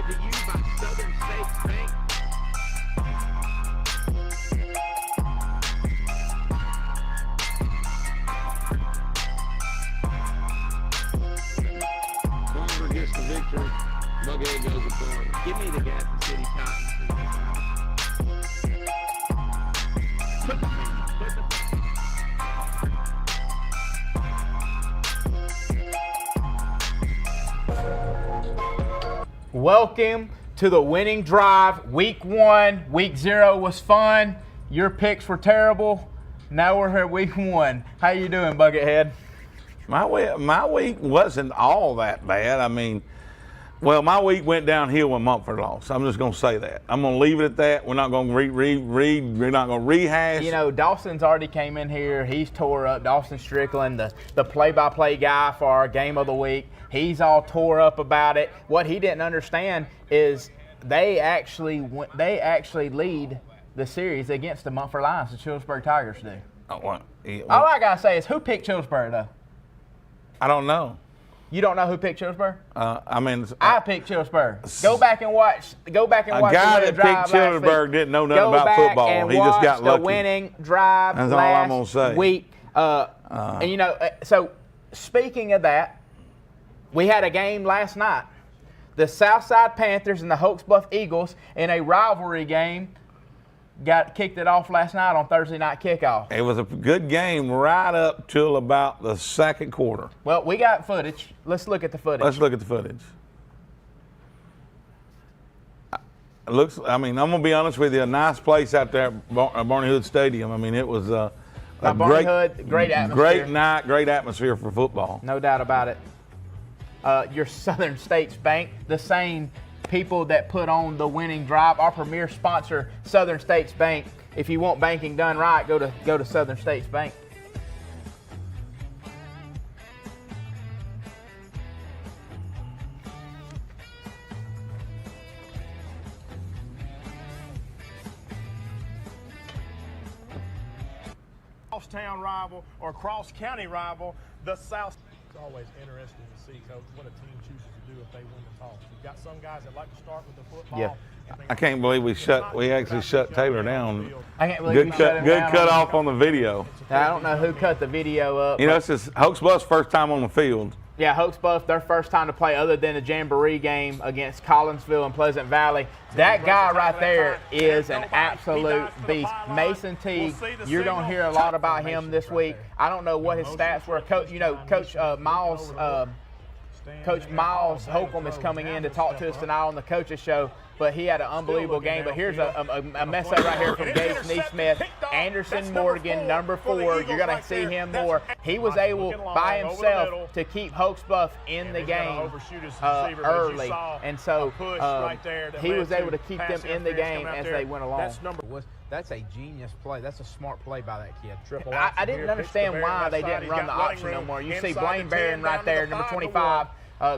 Presented to you by Southern States Bank. Farmer gets the victory. Buckhead goes to Florida. Give me the Gadsden City Titans. Put the Welcome to the winning drive. Week 1, week 0 was fun. Your picks were terrible. Now we're here at week 1. How you doing, Buckethead? My week wasn't all that bad. I mean, well, my week went downhill when Mumford lost. I'm just going to say that. I'm going to leave it at that. We're not going to we're not going to rehash. You know, Dawson's already came in here. He's tore up. Dawson Strickland, the play-by-play guy for our game of the week. He's all tore up about it. What he didn't understand is they actually lead the series against the Mumford Lions. The Childersburg Tigers do. All I got to say is, who picked Childersburg, though? I don't know. You don't know who picked Childersburg? I picked Childersburg. Go back and watch. A guy that picked Childersburg didn't know nothing about football. He just got lucky. The winning drive That's all I'm gonna say. Week. And you know, so speaking of that, we had a game last night. The Southside Panthers and the Hoax Bluff Eagles in a rivalry game kicked it off last night on Thursday night kickoff. It was a good game right up till about the second quarter. Well, we got footage. Let's look at the footage. Let's look at the footage. I'm going to be honest with you, a nice place out there at Barney Hood Stadium. I mean, it was a Barney Hood, great atmosphere. Great night, great atmosphere for football. No doubt about it. Your Southern States Bank, the same people that put on the winning drive, our premier sponsor, Southern States Bank. If you want banking done right, go to Southern States Bank. Crosstown rival or cross-county rival, the South. It's always interesting to see, Coach, what a team chooses to do if they win the toss. You've got some guys that like to start with the football. Yeah. I can't believe we actually shut Taylor down. I can't believe we shut him down. Good cut off on the video. I don't know who cut the video up. You know, this is Hoax Bluff's first time on the field. Yeah, Hoax Bluff, their first time to play other than the Jamboree game against Collinsville and Pleasant Valley. That guy right there is an absolute beast. Mason Teague, you're going to hear a lot about him this week. I don't know what his stats were. Coach Miles Holcomb is coming in to talk to us tonight on the Coaches Show, but he had an unbelievable game. But here's a mess up right here from Gage Neesmith. Anderson Morgan, number 4. You're going to see him more. He was able by himself to keep Hoax Bluff in the game early, and so he was able to keep them in the game as they went along. That's a genius play. That's a smart play by that kid. I didn't understand why they didn't run the option no more. You see Blaine Barron right there, number 25.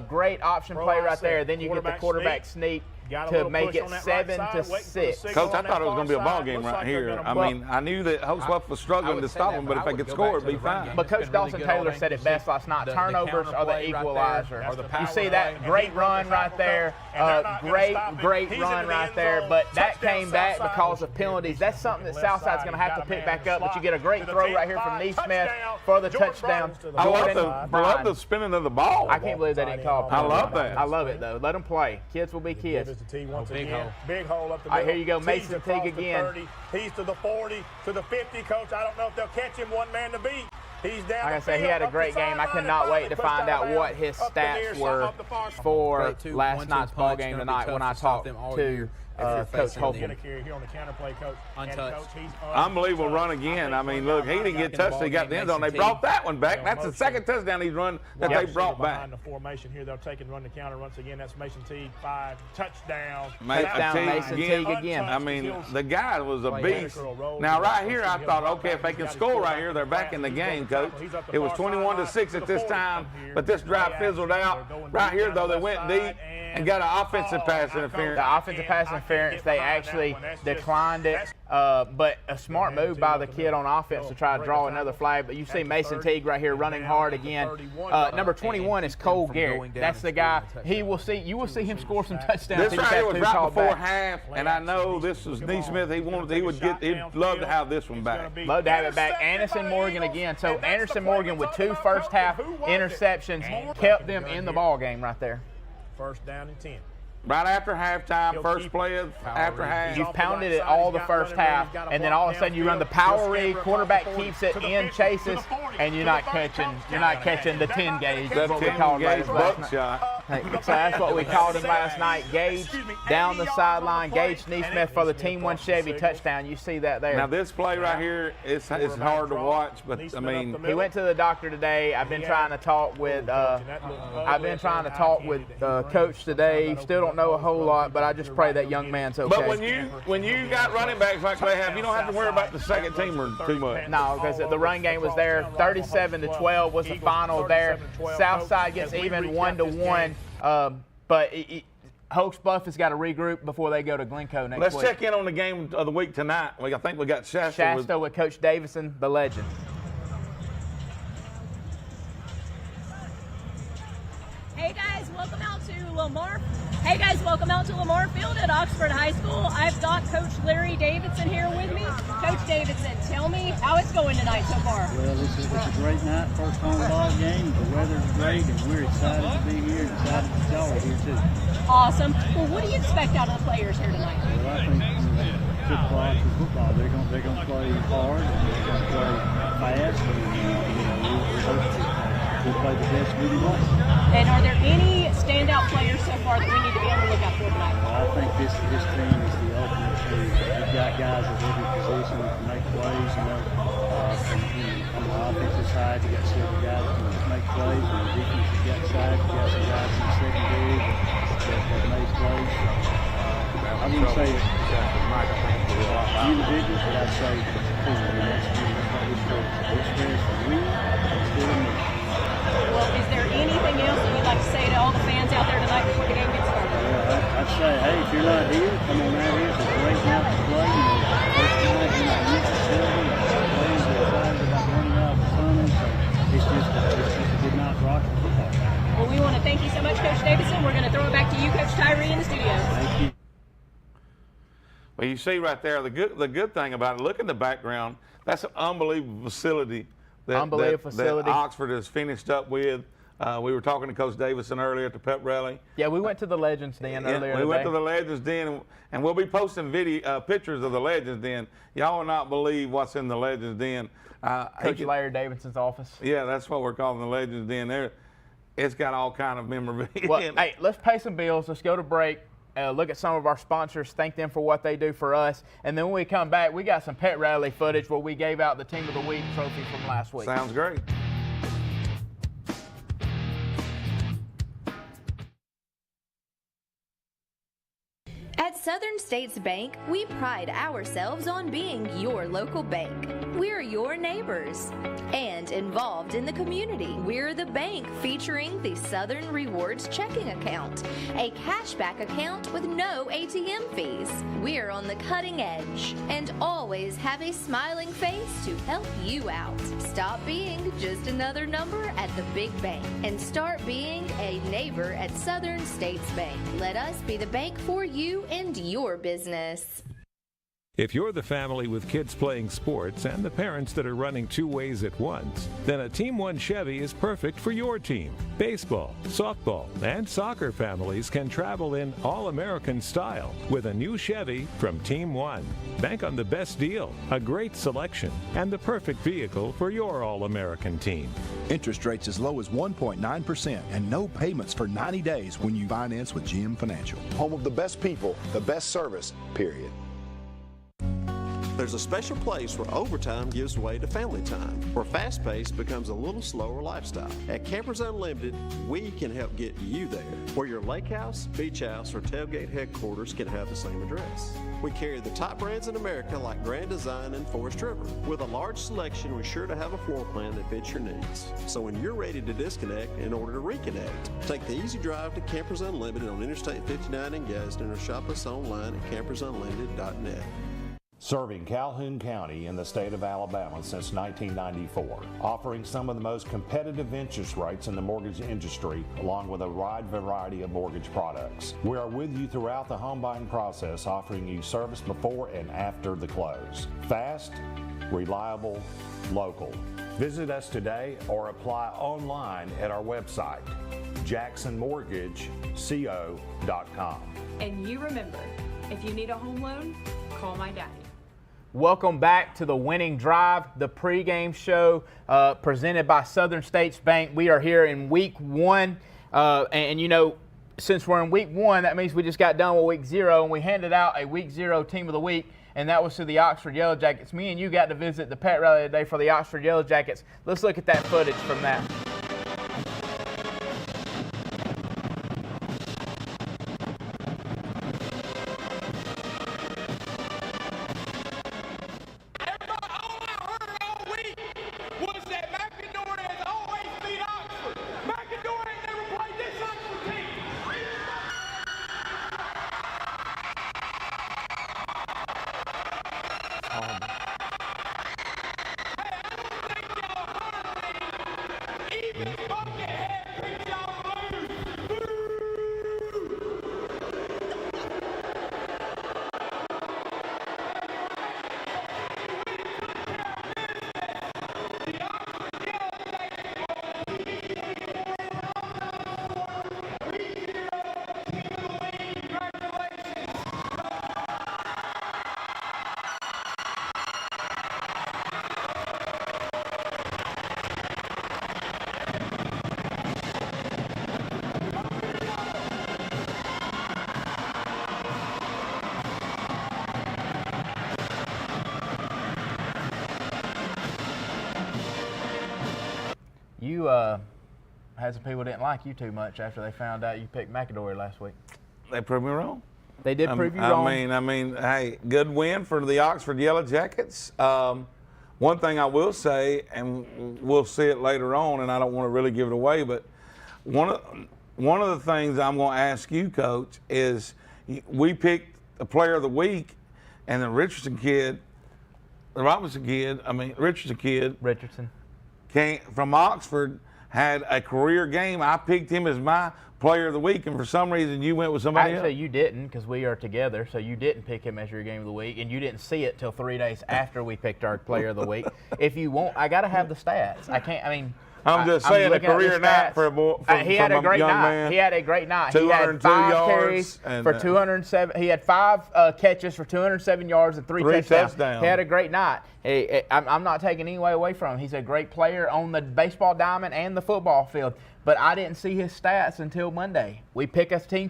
Great option play right there. Then you get the quarterback sneak to make it 7-6. Coach, I thought it was going to be a ball game right here. I mean, I knew that Hoax Bluff was struggling to stop them, but if they could score, it'd be fine. But Coach Dawson Taylor said it best last night. Turnovers are the equalizer. You see that great run right there. Great run right there. But that came back because of penalties. That's something that Southside's going to have to pick back up. But you get a great throw right here from Neesmith for the touchdown. I love the spinning of the ball. I can't believe they didn't call a penalty. I love that. I love it, though. Let them play. Kids will be kids. Big hole up the middle. All right, here you go, Mason Teague again. 30. He's to the 40, to the 50, Coach. I don't know if they'll catch him one man to beat. He's down. Like I said, he had a great game. I cannot wait to find out what his stats were for last night's ball game tonight when I talked to Coach Holcomb. Unbelievable run again. I mean, look, he didn't get touched. He got the end zone. They brought that one back. That's the second touchdown he's run that they brought back. The formation here, they'll take and run the counter once again. That's Mason Teague, 5 touchdowns. Mason Teague again. I mean, the guy was a beast. Now, right here, I thought, okay, if they can score right here, they're back in the game, Coach. It was 21-6 at this time, but this drive fizzled out. Right here, though, they went deep and got an offensive pass interference. The offensive pass interference. They actually declined it. But a smart move by the kid on offense to try to draw another flag. But you see Mason Teague right here running hard again. Number 21 is Cole Garrett. That's the guy. You will see him score some touchdowns. This right here was right before half, and I know this was Neesmith. He'd love to have this one back. Love to have it back. Anderson Morgan again. So Anderson Morgan with 2 first-half interceptions kept them in the ball game right there. First down and 10. Right after halftime, first play after half. You've pounded it all the first half, and then all of a sudden you run the power read. Quarterback keeps it in, chases, and you're not catching the 10 gauge. That's what we called last night. So that's what we called him last night. Gage down the sideline. Gage Neesmith for the Team 1 Chevy touchdown. You see that there. Now this play right here, it's hard to watch, but I mean, he went to the doctor today. I've been trying to talk with Coach today. Still don't know a whole lot, but I just pray that young man's okay. But when you got running backs like they have, you don't have to worry about the second teamer too much. No, because the run game was there. 37-12 was the final there. Southside gets even 1-1, but Hoax Bluff has got to regroup before they go to Glencoe next week. Let's check in on the game of the week tonight. I think we got Shasta with Coach Davison, the legend. Hey guys, welcome out to Lamar. Hey guys, welcome out to Lamar Field at Oxford High School. I've got Coach Larry Davidson here with me. Coach Davidson, tell me how it's going tonight so far. Well, it's a great night, first home ball game. The weather's great, and we're excited to be here and excited that y'all are here too. Awesome. Well, what do you expect out of the players here tonight? Well, I think football, they're going to play hard and they're going to play fast, and we hope we'll play the best we can. And are there any standout players so far that we need to be on the lookout for tonight? Well, I think this team is the ultimate team. We've got guys at every position who can make plays. On the offensive side, you got several guys who can make plays. On the defensive side, you got some guys in the secondary that make plays. I wouldn't say individuals, but I'd say the team. It's fair for we, it's good to me. Well, is there anything else that you'd like to say to all the fans out there tonight before the game gets started? Well, I'd say, hey, if you're not here, come on out here. It's a great night to play. First night in the facility, players are excited about running out the sun. So it's just a good night for Oxford football. Well, we want to thank you so much, Coach Davidson. We're going to throw it back to you, Coach Tyree, in the studio. Thank you. Well, you see right there, the good thing about it, look in the background, that's an unbelievable facility that Oxford has finished up with. We were talking to Coach Davison earlier at the pep rally. Yeah, we went to the Legends Den earlier We went to the Legends Den, and we'll be posting pictures of the Legends Den. Y'all will not believe what's in the Legends Den. Coach Larry Davidson's office. Yeah, that's what we're calling the Legends Den. There, it's got all kind of memorabilia. Well, hey, let's pay some bills. Let's go to break. Look at some of our sponsors, thank them for what they do for us. And then when we come back, we got some pet rally footage where we gave out the Team of the Week trophy from last week. Sounds great. At Southern States Bank, we pride ourselves on being your local bank. We're your neighbors and involved in the community. We're the bank featuring the Southern Rewards checking account, a cashback account with no ATM fees. We're on the cutting edge and always have a smiling face to help you out. Stop being just another number at the big bank and start being a neighbor at Southern States Bank. Let us be the bank for you and your business. If you're the family with kids playing sports and the parents that are running 2 ways at once, then a Team 1 Chevy is perfect for your team. Baseball, softball, and soccer families can travel in all-American style with a new Chevy from Team 1. Bank on the best deal, a great selection, and the perfect vehicle for your all-American team. Interest rates as low as 1.9% and no payments for 90 days when you finance with GM Financial. Home of the best people, the best service, period. There's a special place where overtime gives way to family time, where fast pace becomes a little slower lifestyle. At Campers Unlimited, we can help get you there, where your lake house, beach house, or tailgate headquarters can have the same address. We carry the top brands in America like Grand Design and Forest River. With a large selection, we're sure to have a floor plan that fits your needs. So when you're ready to disconnect in order to reconnect, take the easy drive to Campers Unlimited on Interstate 59 in Gadsden or shop us online at campersunlimited.net. Serving Calhoun County in the state of Alabama since 1994, offering some of the most competitive interest rates in the mortgage industry, along with a wide variety of mortgage products. We are with you throughout the home buying process, offering you service before and after the close. Fast, reliable, local. Visit us today or apply online at our website, jacksonmortgageco.com. And you remember, if you need a home loan, call my daddy. Welcome back to the Winning Drive, the pregame show presented by Southern States Bank. We are here in week 1, and you know, since we're in week 1, that means we just got done with week 0, and we handed out a week 0 team of the week, and that was to the Oxford Yellow Jackets. Me and you got to visit the pet rally today for the Oxford Yellow Jackets. Let's look at that footage from that. You had some people didn't like you too much after they found out you picked McAdory last week. They proved me wrong. They did prove you wrong. I mean, hey, good win for the Oxford Yellow Jackets. One thing I will say, and we'll see it later on, and I don't want to really give it away, but one of the things I'm going to ask you, Coach, is we picked the Player of the Week, and the Richardson kid came from Oxford, had a career game. I picked him as my Player of the Week, and for some reason you went with somebody else. Actually, you didn't, because we are together, so you didn't pick him as your Game of the Week, and you didn't see it till 3 days after we picked our Player of the Week. If you want, I got to have the stats. I can't, I mean. I'm just saying, a career night for a young man. He had a great night. 202 he had 5 yards carries for 207. He had 5 catches for 207 yards and 3 touchdowns. He had a great night. I'm not taking any way away from him. He's a great player on the baseball diamond and the football field. But I didn't see his stats until Monday. We pick a team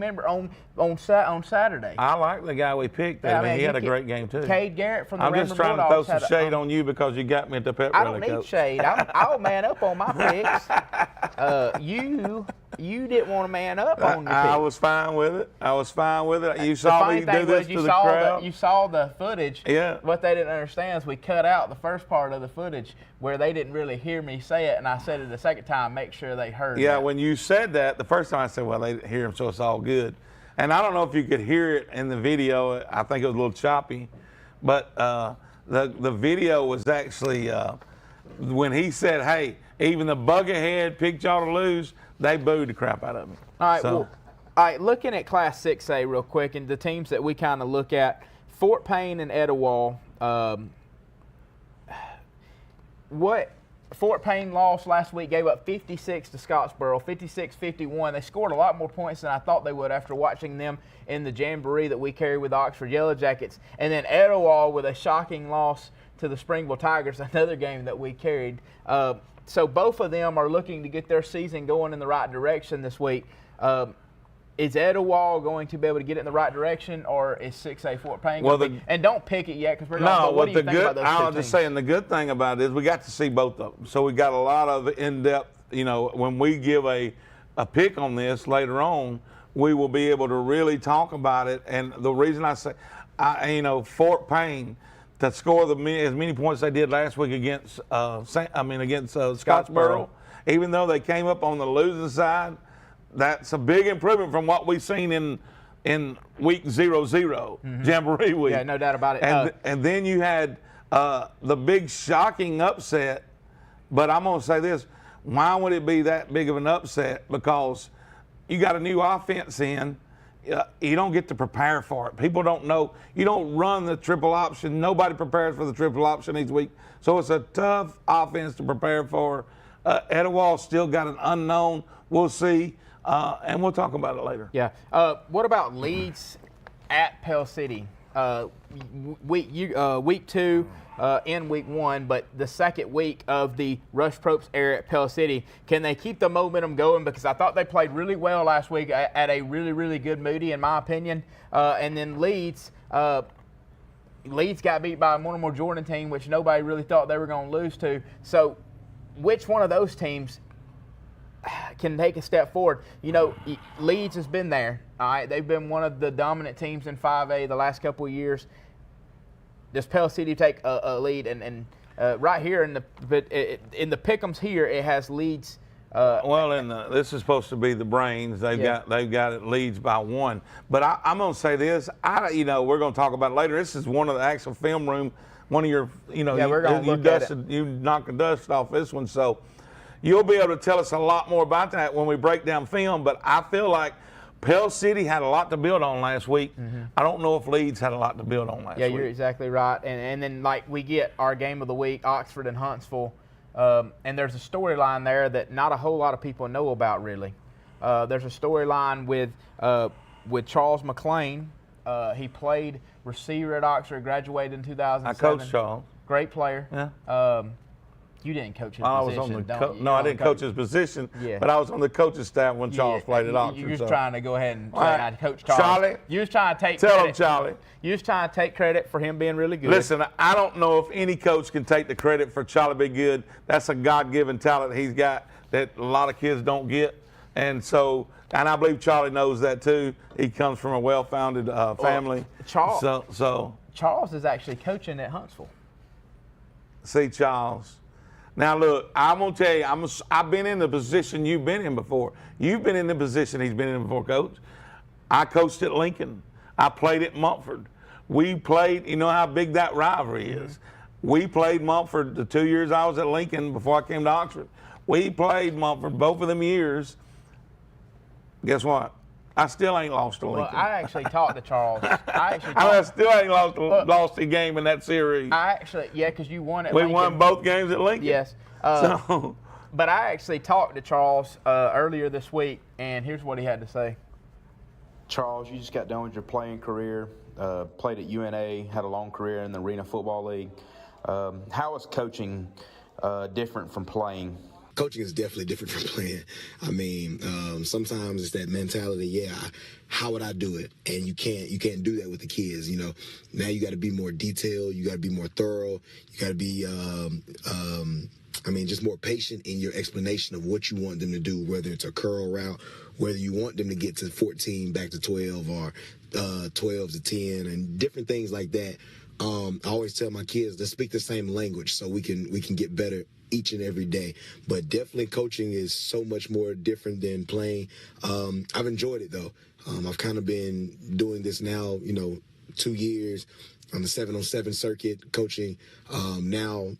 member on Saturday. I like the guy we picked. There. I mean, he had a great game too. Cade Garrett from the I'm just trying to throw some shade on you because you got me at the pep rally. I don't need shade. I'll man up on my picks. You didn't want to man up on your picks. I was fine with it. You saw me do this to the crowd. You saw the footage. Yeah. What they didn't understand is we cut out the first part of the footage where they didn't really hear me say it, and I said it the second time, make sure they heard. Yeah, that. When you said that, the first time I said, well, they didn't hear him, so it's all good. And I don't know if you could hear it in the video. I think it was a little choppy. But the video was actually when he said, hey, even the Buggerhead picked y'all to lose, they booed the crap out of me. All right, all right, looking at Class 6A real quick, and the teams that we kind of look at, Fort Payne and Etowah. Fort Payne lost last week, gave up 56 to Scottsboro, 56-51. They scored a lot more points than I thought they would after watching them in the jamboree that we carry with the Oxford Yellow Jackets. And then Etowah with a shocking loss to the Springville Tigers, another game that we carried. So both of them are looking to get their season going in the right direction this week. is Etowah going to be able to get it in the right direction, or is 6A Fort Payne Well, going to be? And don't pick it yet, because we're going to. No, What do you the think about good, those two I was just teams? saying the good thing about it is we got to see both of them. So we got a lot of in-depth, when we give a pick on this later on, we will be able to really talk about it. And the reason I say, Fort Payne, to score as many points they did last week against Scottsboro, even though they came up on the losing side, that's a big improvement from what we've seen in week 0-0, Jamboree week. Yeah, no doubt about it. And then you had the big shocking upset. But I'm going to say this: why would it be that big of an upset? Because you got a new offense in. You don't get to prepare for it. People don't know. You don't run the triple option. Nobody prepares for the triple option each week. So it's a tough offense to prepare for. Etowah still got an unknown. We'll see. And we'll talk about it later. Yeah. What about Leeds at Pell City? Week 2 in week 1, but the second week of the Rush Propst era at Pell City. Can they keep the momentum going? Because I thought they played really well last week at a really, really good Moody, in my opinion. And then Leeds got beat by a Moore Jordan team, which nobody really thought they were going to lose to. So which one of those teams can take a step forward? Leeds has been there. All right, they've been one of the dominant teams in 5A the last couple of years. Does Pell City take a lead? And right here in the pick'ems here, it has Leeds. This is supposed to be the brains. They've got it Leeds by 1. But I'm going to say this. We're going to talk about it later. This is one of the actual film room. One of your, we're going to look at it. You knocked the dust off this one, so you'll be able to tell us a lot more about that when we break down film. But I feel like Pell City had a lot to build on last week. I don't know if Leeds had a lot to build on last week. Yeah, you're exactly right. And then, we get our game of the week, Oxford and Huntsville. And there's a storyline there that not a whole lot of people know about, really. There's a storyline with Charles McClain. He played receiver at Oxford, graduated in 2007. I coached Charles. Great player. Yeah. You didn't coach his I position, I didn't coach his position, but I was on the coaching staff when Charles played at Oxford. You was trying to go ahead and coach Charles. Charlie, you was trying to take tell credit. him, Charlie. You was trying to take credit for him being really good. Listen, I don't know if any coach can take the credit for Charlie being good. That's a God-given talent he's got that a lot of kids don't get. And I believe Charlie knows that too. He comes from a well-founded family. Charles is actually coaching at Huntsville. See, Charles. Now, look, I'm going to tell you, I've been in the position you've been in before. You've been in the position he's been in before, Coach. I coached at Lincoln. I played at Mumford. We played, you know how big that rivalry is. We played Mumford the 2 years I was at Lincoln before I came to Oxford. We played Mumford both of them years. Guess what? I still ain't lost to Lincoln. Well, I actually talked to Charles. I still ain't lost a game in that series. Because you won at Lincoln. We won both games at Lincoln. Yes. But I actually talked to Charles earlier this week, and here's what he had to say. Charles, you just got done with your playing career, played at UNA, had a long career in the Arena Football League. How is coaching different from playing? Coaching is definitely different from playing. I mean, sometimes it's that mentality. How would I do it? And you can't do that with the kids. Now you got to be more detailed. You got to be more thorough. You got to be, just more patient in your explanation of what you want them to do. Whether it's a curl route, whether you want them to get to 14 back to 12 or 12 to 10, and different things like that. I always tell my kids to speak the same language so we can get better each and every day. But definitely coaching is so much more different than playing. I've enjoyed it though. I've kind of been doing this now, 2 years on the 7-on-7 circuit coaching, now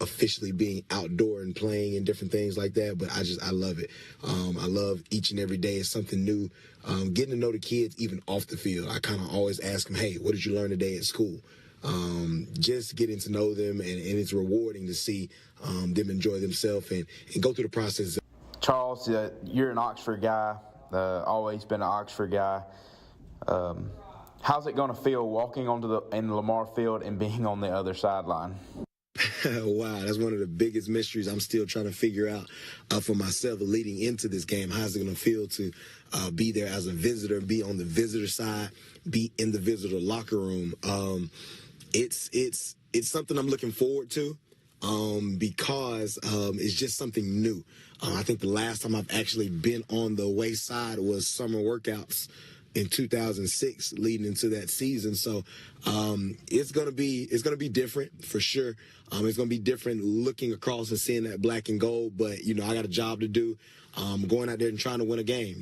officially being outdoor and playing and different things like that. But I love it. I love each and every day. It's something new. Getting to know the kids even off the field. I kind of always ask them, hey, what did you learn today at school? Just getting to know them, and it's rewarding to see them enjoy themselves and go through the process. Charles, you're an Oxford guy, always been an Oxford guy. How's it going to feel walking in the Lamar field and being on the other sideline? Wow, that's one of the biggest mysteries I'm still trying to figure out for myself leading into this game. How's it going to feel to be there as a visitor, be on the visitor side, be in the visitor locker room? It's something I'm looking forward to because it's just something new. I think the last time I've actually been on the away side was summer workouts in 2006 leading into that season. So it's going to be different for sure. It's going to be different looking across and seeing that black and gold, but I got a job to do. Going out there and trying to win a game.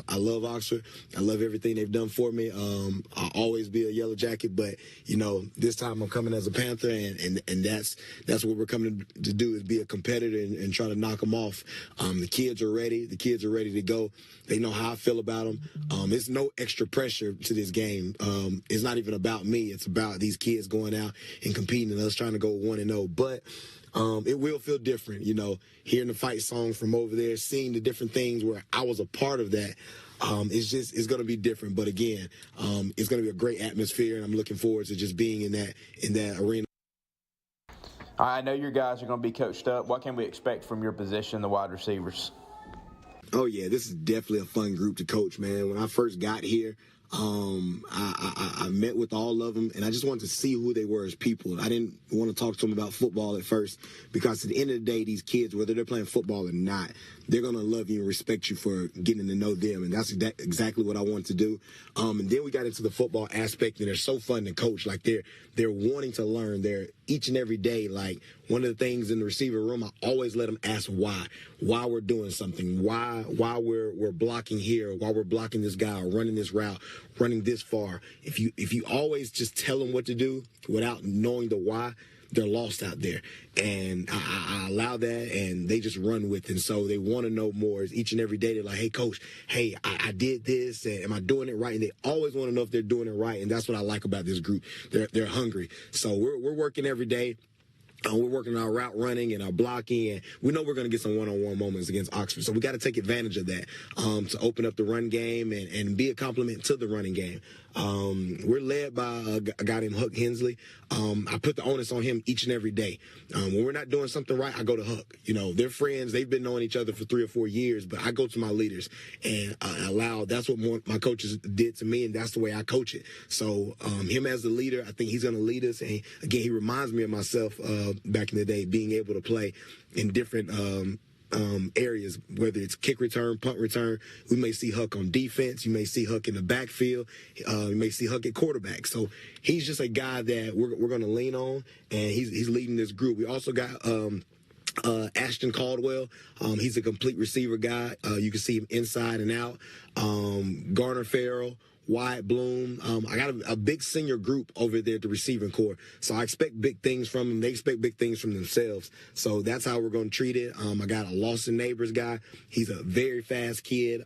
I love Oxford. I love everything they've done for me. I'll always be a Yellow Jacket, but this time I'm coming as a Panther, and that's what we're coming to do, is be a competitor and try to knock them off. The kids are ready. The kids are ready to go. They know how I feel about them. It's no extra pressure to this game. It's not even about me. It's about these kids going out and competing and us trying to go 1-0. But it will feel different, hearing the fight song from over there, seeing the different things where I was a part of that. It's going to be different. But again, it's going to be a great atmosphere, and I'm looking forward to just being in that arena. I know your guys are going to be coached up. What can we expect from your position, the wide receivers? Oh, yeah, this is definitely a fun group to coach, man. When I first got here, I met with all of them, and I just wanted to see who they were as people. I didn't want to talk to them about football at first, because at the end of the day, these kids, whether they're playing football or not, they're going to love you and respect you for getting to know them, and that's exactly what I wanted to do. And then we got into the football aspect, and they're so fun to coach. Like, they're wanting to learn. They're each and every day, like, one of the things in the receiver room, I always let them ask why we're doing something, why we're blocking here, why we're blocking this guy or running this route, running this far. If you always just tell them what to do without knowing the why, they're lost out there. And I allow that, and they just run with it. And so they want to know more. Each and every day, they're like, hey, coach, hey, I did this. And am I doing it right? And they always want to know if they're doing it right. And that's what I like about this group. They're hungry. So we're working every day. We're working on our route running and our blocking, and we know we're going to get some one-on-one moments against Oxford. So we got to take advantage of that to open up the run game and be a complement to the running game. We're led by a guy named Huck Hensley. I put the onus on him each and every day. When we're not doing something right, I go to Huck. They're friends. They've been knowing each other for 3 or 4 years, but I go to my leaders and that's what my coaches did to me, and that's the way I coach it. So him as the leader, I think he's going to lead us. And again, he reminds me of myself back in the day, being able to play in different areas, whether it's kick return, punt return. We may see Huck on defense. You may see Huck in the backfield. You may see Huck at quarterback. So he's just a guy that we're going to lean on, and he's leading this group. We also got Ashton Caldwell. He's a complete receiver guy. You can see him inside and out. Garner Farrell, Wyatt Bloom. I got a big senior group over there at the receiving corps. So I expect big things from them. They expect big things from themselves. So that's how we're going to treat it. I got a Lawson Neighbors guy. He's a very fast kid.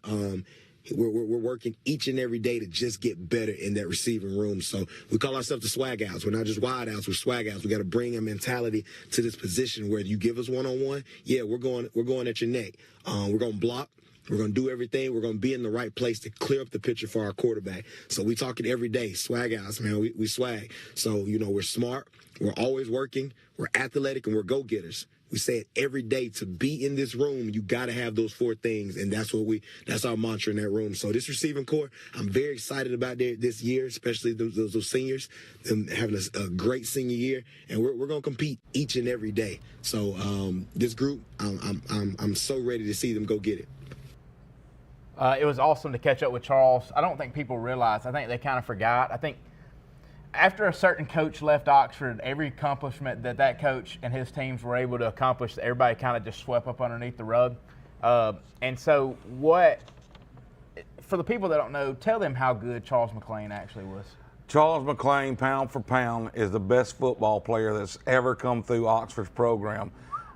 We're working each and every day to just get better in that receiving room. So we call ourselves the swag outs. We're not just wide outs, we're swag outs. We got to bring a mentality to this position where you give us one-on-one. Yeah, we're going at your neck. We're going to block. We're going to do everything. We're going to be in the right place to clear up the picture for our quarterback. So we talk it every day. Swag outs, man. We swag. So, we're smart. We're always working. We're athletic, and we're go-getters. We say it every day. To be in this room, you got to have those 4 things, and that's our mantra in that room. So this receiving corps, I'm very excited about this year, especially those seniors, them having a great senior year, and we're going to compete each and every day. So this group, I'm so ready to see them go get it. It was awesome to catch up with Charles. I don't think people realize. I think they kind of forgot. I think after a certain coach left Oxford, every accomplishment that coach and his teams were able to accomplish, everybody kind of just swept up underneath the rug. And so for the people that don't know, tell them how good Charles McClain actually was. Charles McClain, pound for pound, is the best football player that's ever come through Oxford's program.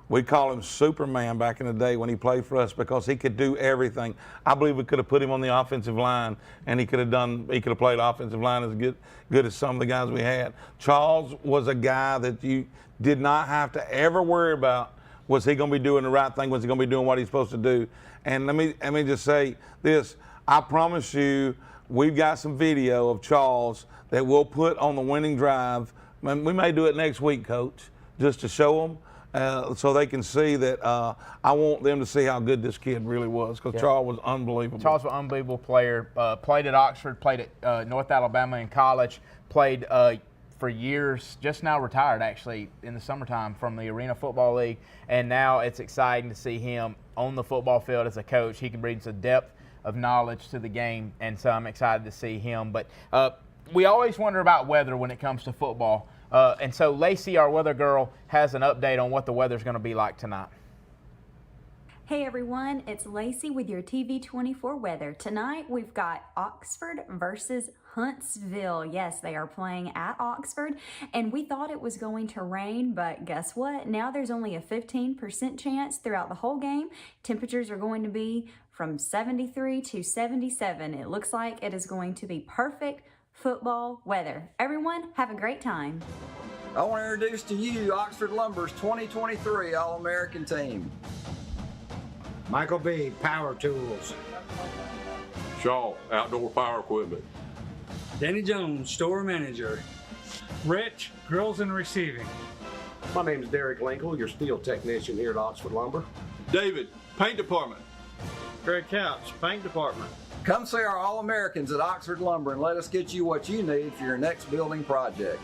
We call him Superman back in the day when he played for us, because he could do everything. I believe we could have put him on the offensive line, and he could have played offensive line as good as some of the guys we had. Charles was a guy that you did not have to ever worry about, was he going to be doing the right thing? Was he going to be doing what he's supposed to do? And let me just say this. I promise you, we've got some video of Charles that we'll put on the winning drive. We may do it next week, Coach. just to show them. So they can see that I want them to see how good this kid really was, because Charles was unbelievable. Charles was an unbelievable player. Played at Oxford, played at North Alabama in college, played for years, just now retired actually in the summertime from the Arena Football League, and now it's exciting to see him on the football field as a coach. He can bring us a depth of knowledge to the game, and so I'm excited to see him. But we always wonder about weather when it comes to football. And so Lacey, our weather girl, has an update on what the weather's going to be like tonight. Hey everyone, it's Lacey with your TV24 weather. Tonight we've got Oxford versus Huntsville. Yes, they are playing at Oxford, and we thought it was going to rain, but guess what? Now there's only a 15% chance throughout the whole game. Temperatures are going to be from 73 to 77. It looks like it is going to be perfect football weather. Everyone, have a great time. I want to introduce to you Oxford Lumber's 2023 All-American team. Michael B., Power Tools. Shaw, Outdoor Power Equipment. Danny Jones, Store Manager. Rich, Grills and Receiving. My name is Derek Linkle, your steel technician here at Oxford Lumber. David, Paint Department. Greg Couch, Paint Department. Come see our All-Americans at Oxford Lumber and let us get you what you need for your next building project.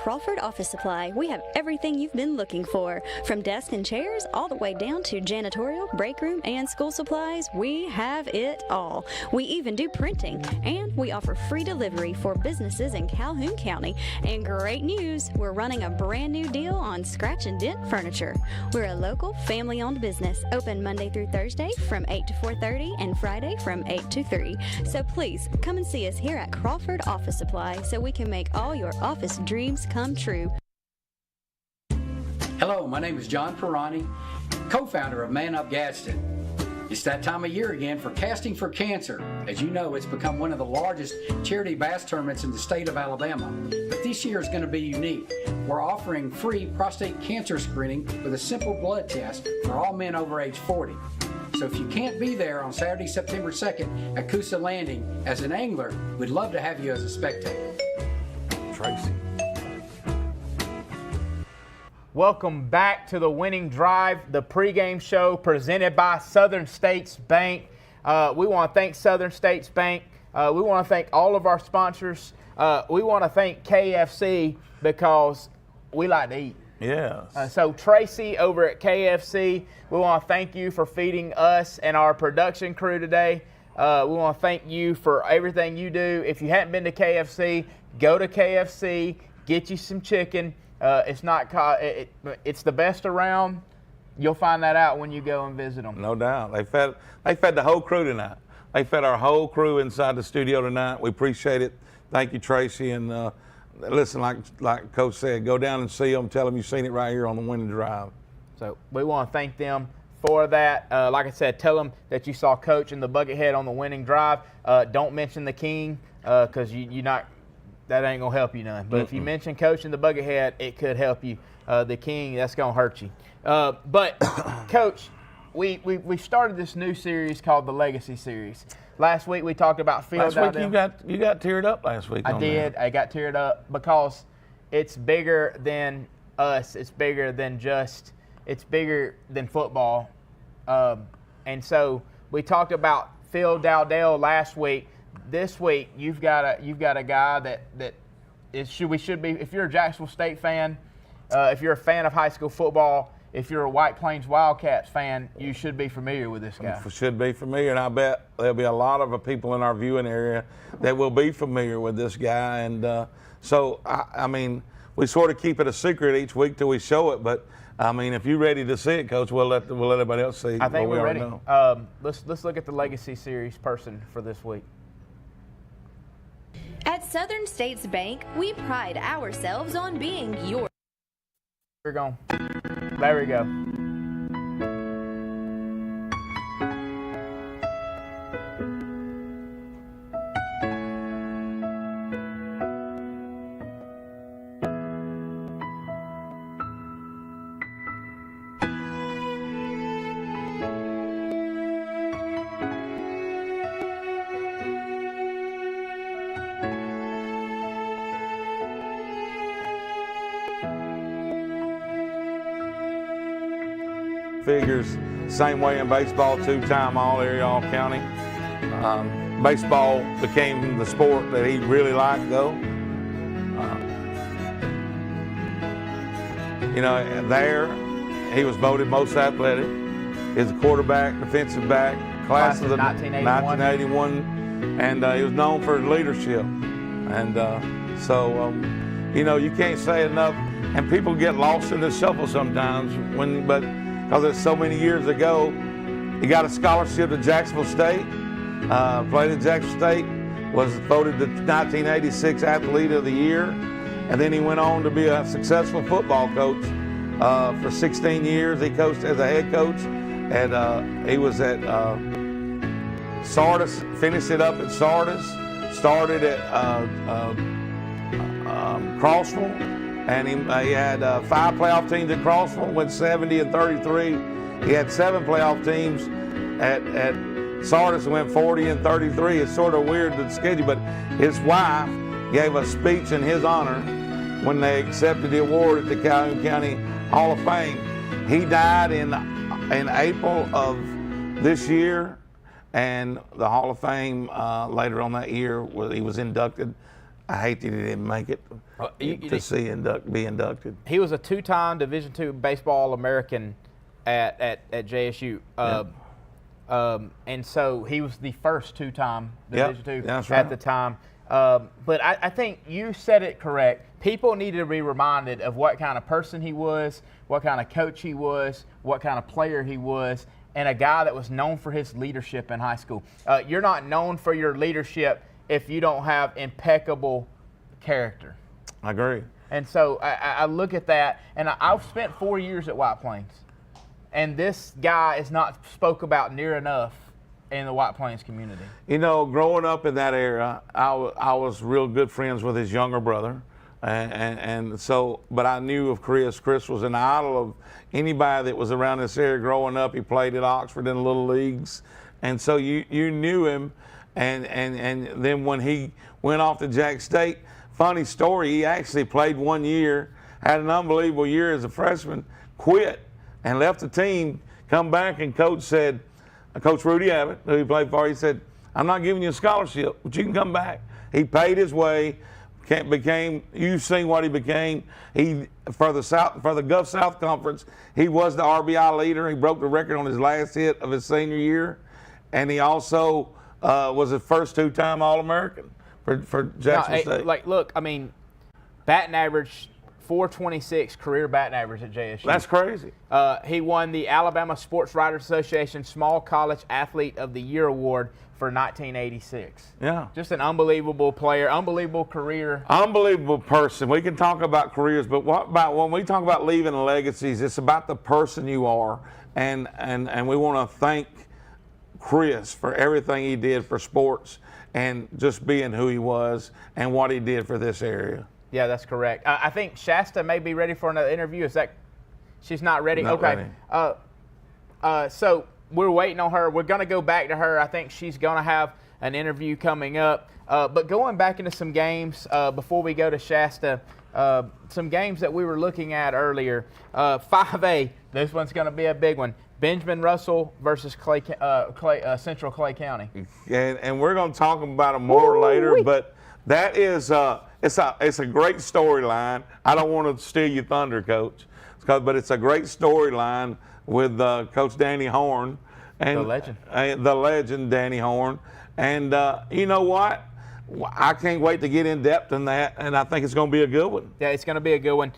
Crawford Office Supply, we have everything you've been looking for. From desks and chairs all the way down to janitorial, break room, and school supplies, we have it all. We even do printing, and we offer free delivery for businesses in Calhoun County. And great news, we're running a brand new deal on scratch and dent furniture. We're a local family-owned business, open Monday through Thursday from 8 to 4:30 and Friday from 8 to 3. So please come and see us here at Crawford Office Supply so we can make all your office dreams come true. Hello, my name is John Perrani, co-founder of Man Up Gadsden. It's that time of year again for Casting for Cancer. As you know, it's become one of the largest charity bass tournaments in the state of Alabama. But this year is going to be unique. We're offering free prostate cancer screening with a simple blood test for all men over age 40. So if you can't be there on Saturday, September 2nd at Coosa Landing as an angler, we'd love to have you as a spectator. Tracy. Welcome back to the Winning Drive, the pregame show presented by Southern States Bank. We want to thank Southern States Bank. We want to thank all of our sponsors. We want to thank KFC because we like to eat. Yes. So Tracy over at KFC, we want to thank you for feeding us and our production crew today. We want to thank you for everything you do. If you haven't been to KFC, go to KFC, get you some chicken. It's the best around. You'll find that out when you go and visit them. No doubt. They fed the whole crew tonight. They fed our whole crew inside the studio tonight. We appreciate it. Thank you, Tracy. And listen, like Coach said, go down and see them. Tell them you've seen it right here on the Winning Drive. So we want to thank them for that. Like I said, tell them that you saw Coach and the Buckethead on the Winning Drive. Don't mention the King because you're not. That ain't going to help you none. But if you mention Coach and the Buckethead, it could help you. The King, that's going to hurt you. But, Coach, we started this new series called the Legacy Series. Last week we talked about field. Last week you got teared up last week. I did. I got teared up because it's bigger than us. It's bigger than football. And so we talked about Phil Dowdell last week. This week you've got a guy that should be. If you're a Jacksonville State fan, if you're a fan of high school football, if you're a White Plains Wildcats fan, you should be familiar with this guy. Should be familiar, and I bet there'll be a lot of people in our viewing area that will be familiar with this guy. And so, I mean, we sort of keep it a secret each week till we show it. But I mean, if you're ready to see it, Coach, we'll let everybody else see. I think we're ready. Know. Let's look at the Legacy Series person for this week. At Southern States Bank, we pride ourselves on being your We're going. There we go. Figures, same way in baseball, 2-time All-Area, All-County. Baseball became the sport that he really liked, though. There, he was voted most athletic. He's a quarterback, defensive back, class of the 1981, and he was known for his leadership. And you can't say enough, and people get lost in the shuffle sometimes, because it's so many years ago. He got a scholarship to Jacksonville State, played at Jacksonville State, was voted the 1986 Athlete of the Year, and then he went on to be a successful football coach. For 16 years, he coached as a head coach, and he was at Sardis, finished it up at Sardis, started at Crossville, and he had 5 playoff teams at Crossville, went 70-33. He had 7 playoff teams at Sardis and went 40-33. It's sort of weird, the schedule, but his wife gave a speech in his honor when they accepted the award at the Calhoun County Hall of Fame. He died in April of this year, and the Hall of Fame later on that year, he was inducted. I hate that he didn't make it be inducted. He was a 2-time Division II Baseball All-American at JSU. And so he was the first 2-time Division II at the time. But I think you said it correct. People need to be reminded of what kind of person he was, what kind of coach he was, what kind of player he was, and a guy that was known for his leadership in high school. You're not known for your leadership if you don't have impeccable character. I agree. And so I look at that, and I've spent 4 years at White Plains, and this guy is not spoke about near enough in the White Plains community. Growing up in that era, I was real good friends with his younger brother, and so, but I knew of Chris. Chris was an idol of anybody that was around this area growing up. He played at Oxford in the little leagues, and so you knew him. And then when he went off to Jack State, funny story, he actually played 1 year, had an unbelievable year as a freshman, quit and left the team, come back, and Coach Rudy Abbott, who he played for, he said, "I'm not giving you a scholarship, but you can come back." He paid his way, you've seen what he became. For the Gulf South Conference, he was the RBI leader. He broke the record on his last hit of his senior year, and he also was the first 2-time All-American for Jacksonville State. Look, batting average, 426 career batting average at JSU. That's crazy. He won the Alabama Sports Writers Association Small College Athlete of the Year Award for 1986. Yeah. Just an unbelievable player, unbelievable career. Unbelievable person. We can talk about careers, but what about when we talk about leaving legacies, it's about the person you are. And we want to thank Chris for everything he did for sports and just being who he was and what he did for this area. Yeah, that's correct. I think Shasta may be ready for another interview. She's not ready? Not okay. Ready. So we're waiting on her. We're going to go back to her. I think she's going to have an interview coming up. But going back into some games before we go to Shasta, some games that we were looking at earlier. 5A, this one's going to be a big one. Benjamin Russell versus Central Clay County. And we're going to talk about it more later, but that is it's a great storyline. I don't want to steal your thunder, Coach, but it's a great storyline with Coach Danny Horn. And the legend, Danny Horn. And you know what? I can't wait to get in depth in that, and I think it's going to be a good one. Yeah, it's going to be a good one.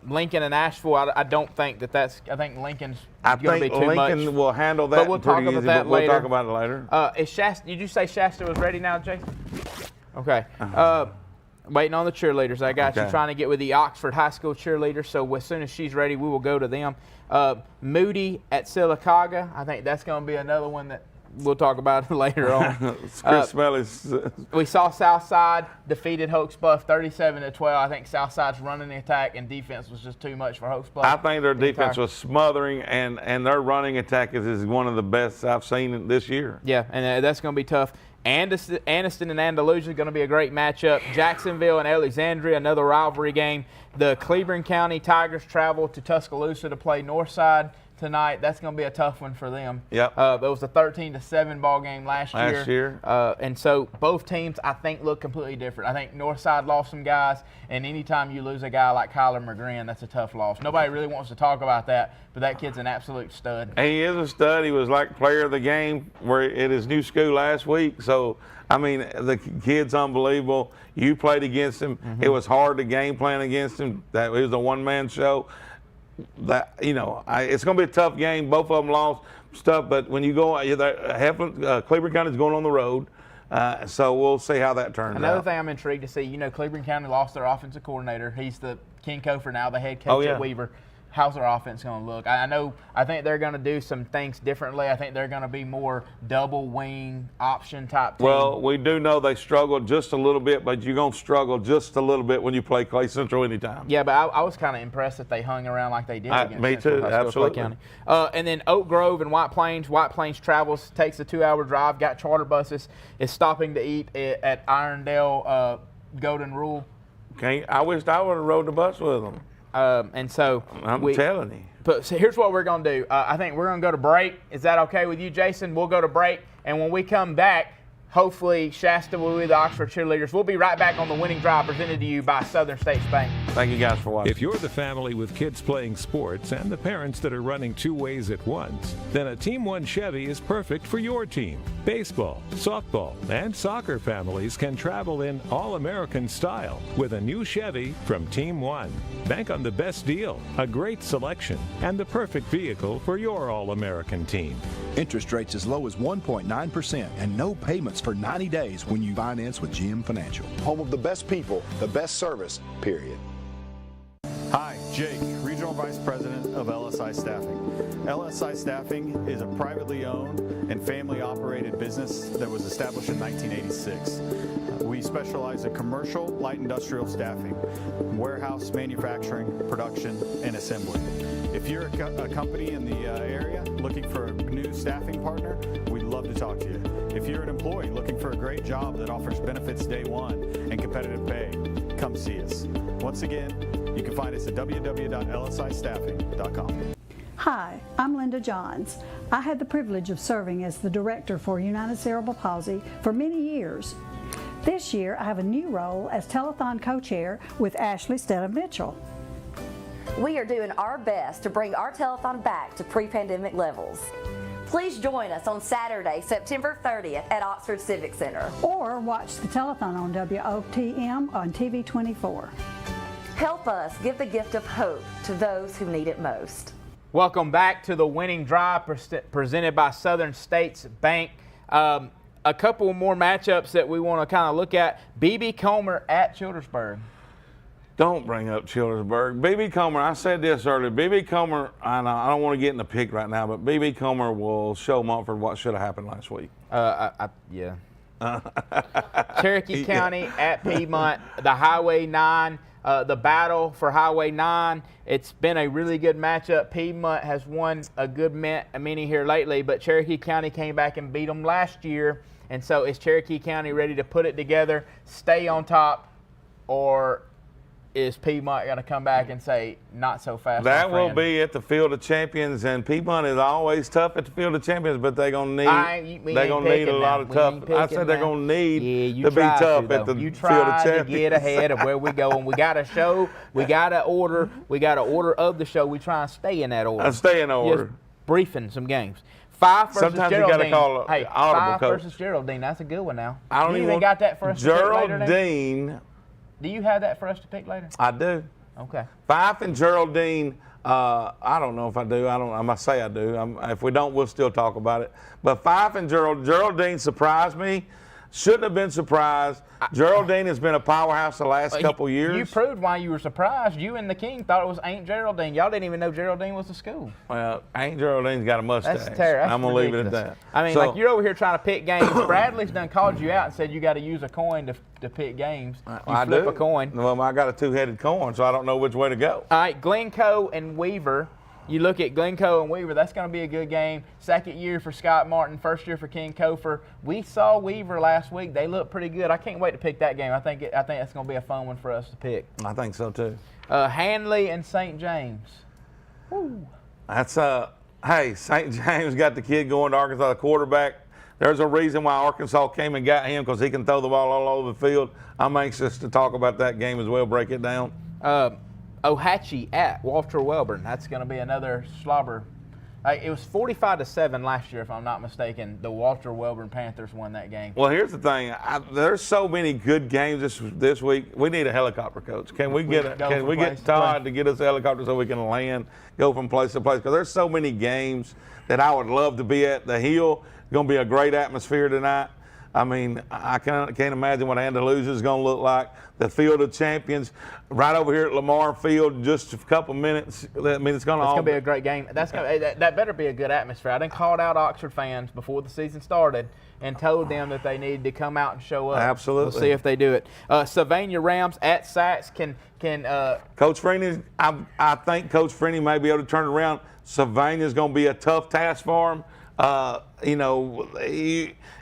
Lincoln and Asheville, I don't think that's. I think Lincoln's going to be too much. Lincoln will handle that. But we'll talk about that later. We'll talk about it later. Is Shasta? Did you say Shasta was ready now, Jason? Okay. Waiting on the cheerleaders. I got you. Okay. Trying to get with the Oxford High School cheerleaders. So as soon as she's ready, we will go to them. Moody at Sylacauga. I think that's going to be another one that we'll talk about later on. Chris Smelly's. We saw Southside defeated Hokes Bluff 37-12. I think Southside's running the attack and defense was just too much for Hokes Bluff. I think their defense was smothering, and their running attack is one of the best I've seen this year. Yeah, and that's going to be tough. Anniston and Andalusia is going to be a great matchup. Jacksonville and Alexandria, another rivalry game. The Cleveland County Tigers travel to Tuscaloosa to play Northside tonight. That's going to be a tough one for them. Yep. It was a 13-7 ball game last year. And so both teams, I think, look completely different. I think Northside lost some guys, and anytime you lose a guy like Kyler McGrin, that's a tough loss. Nobody really wants to talk about that, but that kid's an absolute stud. And he is a stud. He was like player of the game at his new school last week. So, I mean, the kid's unbelievable. You played against him. Mm-hmm. It was hard to game plan against him. It was a one-man show. It's going to be a tough game. Both of them lost stuff, but when you go, Cleveland County's going on the road, so we'll see how that turns out. Another thing I'm intrigued to see, Cleveland County lost their offensive coordinator. He's the Ken Kofer now, the head coach at Weaver. How's their offense going to look? I think they're going to do some things differently. I think they're going to be more double wing option type team. Well, we do know they struggled just a little bit, but you're going to struggle just a little bit when you play Clay Central anytime. Yeah, but I was kind of impressed that they hung around like they did against me Central too, High School absolutely. Clay County. And then Oak Grove and White Plains. White Plains travels, takes a 2-hour drive, got charter buses, is stopping to eat at Irondale Golden Rule. Okay, I wished I would have rode the bus with them. And so I'm telling you. But so here's what we're going to do. I think we're going to go to break. Is that okay with you, Jason? We'll go to break, and when we come back, hopefully Shasta will be the Oxford cheerleaders. We'll be right back on the Winning Drive presented to you by Southern States Bank. Thank you guys for watching. If you're the family with kids playing sports and the parents that are running 2 ways at once, then a Team 1 Chevy is perfect for your team. Baseball, softball, and soccer families can travel in all-American style with a new Chevy from Team 1. Bank on the best deal, a great selection, and the perfect vehicle for your all-American team. Interest rates as low as 1.9% and no payments for 90 days when you finance with GM Financial. Home of the best people, the best service, period. Hi, Jake, Regional Vice President of LSI Staffing. LSI Staffing is a privately owned and family-operated business that was established in 1986. We specialize in commercial, light industrial staffing, warehouse, manufacturing, production, and assembly. If you're a company in the area looking for a new staffing partner, we'd love to talk to you. If you're an employee looking for a great job that offers benefits day one and competitive pay, come see us. Once again, you can find us at www.lsistaffing.com. Hi, I'm Linda Johns. I had the privilege of serving as the director for United Cerebral Palsy for many years. This year, I have a new role as telethon co-chair with Ashley Stedham-Mitchell. We are doing our best to bring our telethon back to pre-pandemic levels. Please join us on Saturday, September 30th at Oxford Civic Center. Or watch the telethon on WOTM on TV 24. Help us give the gift of hope to those who need it most. Welcome back to the Winning Drive presented by Southern States Bank. A couple more matchups that we want to kind of look at. B.B. Comer at Childersburg. Don't bring up Childersburg. B.B. Comer, I said this earlier. B.B. Comer, I don't want to get in the pick right now, but B.B. Comer will show Montford what should have happened last week. Yeah. Cherokee County at Piedmont, the Highway 9. The battle for Highway 9, it's been a really good matchup. Piedmont has won a good many here lately, but Cherokee County came back and beat them last year. And so is Cherokee County ready to put it together, stay on top, or is Piedmont going to come back and say, not so fast? That will be at the Field of Champions, and Piedmont is always tough at the Field of Champions, but they're going to need a lot of tough. I said they're going to need to be tough at the Field of Champions. To get ahead of where we go, and we got a show, we got an order of the show. We try and stay in that order. Stay in order. Just briefing some games. Fife versus Sometimes Geraldine. you got to call hey, audible Fife coach. versus Geraldine. That's a good one now. I don't you even got that for us to pick later? Geraldine. Do you have that for us to pick later? I do. Okay. Fife and Geraldine, I don't know if I do. I must say I do. If we don't, we'll still talk about it. But Fife and Geraldine surprised me. Shouldn't have been surprised. Geraldine has been a powerhouse the last couple years. You proved why you were surprised. You and the King thought it was Aunt Geraldine. Y'all didn't even know Geraldine was the school. Well, Aunt Geraldine's got a mustache. That's terrible. I'm going to leave it at that. I mean, like, you're over here trying to pick games. Bradley's done called you out and said you got to use a coin to pick games. You flip a coin. Well, I got a two-headed coin, so I don't know which way to go. All right, Glencoe and Weaver. You look at Glencoe and Weaver, that's going to be a good game. Second year for Scott Martin, first year for King Kofor. We saw Weaver last week. They look pretty good. I can't wait to pick that game. I think that's going to be a fun one for us to pick. I think so, too. Hanley and St. James. Woo. That's, hey, St. James got the kid going to Arkansas, the quarterback. There's a reason why Arkansas came and got him, because he can throw the ball all over the field. I'm anxious to talk about that game as well, break it down. Ohatchee at Walter Welborn. That's going to be another slobber. It was 45-7 last year, if I'm not mistaken. The Walter Welborn Panthers won that game. Well, here's the thing. There's so many good games this week. We need a helicopter coach. Can we get Todd to get us a helicopter so we can land, go from place to place? Because there's so many games that I would love to be at. The Hill is going to be a great atmosphere tonight. I mean, I can't imagine what Andalusia is going to look like. The Field of Champions, right over here at Lamar Field, in just a couple minutes. I mean, it's going to be a great game. That better be a good atmosphere. I done called out Oxford fans before the season started and told them that they needed to come out and show up. Absolutely. We'll see if they do it. Sylvania Rams at Sachs can Coach Freeney, I think Coach Freeney may be able to turn it around. Sylvania's going to be a tough task for him. You know,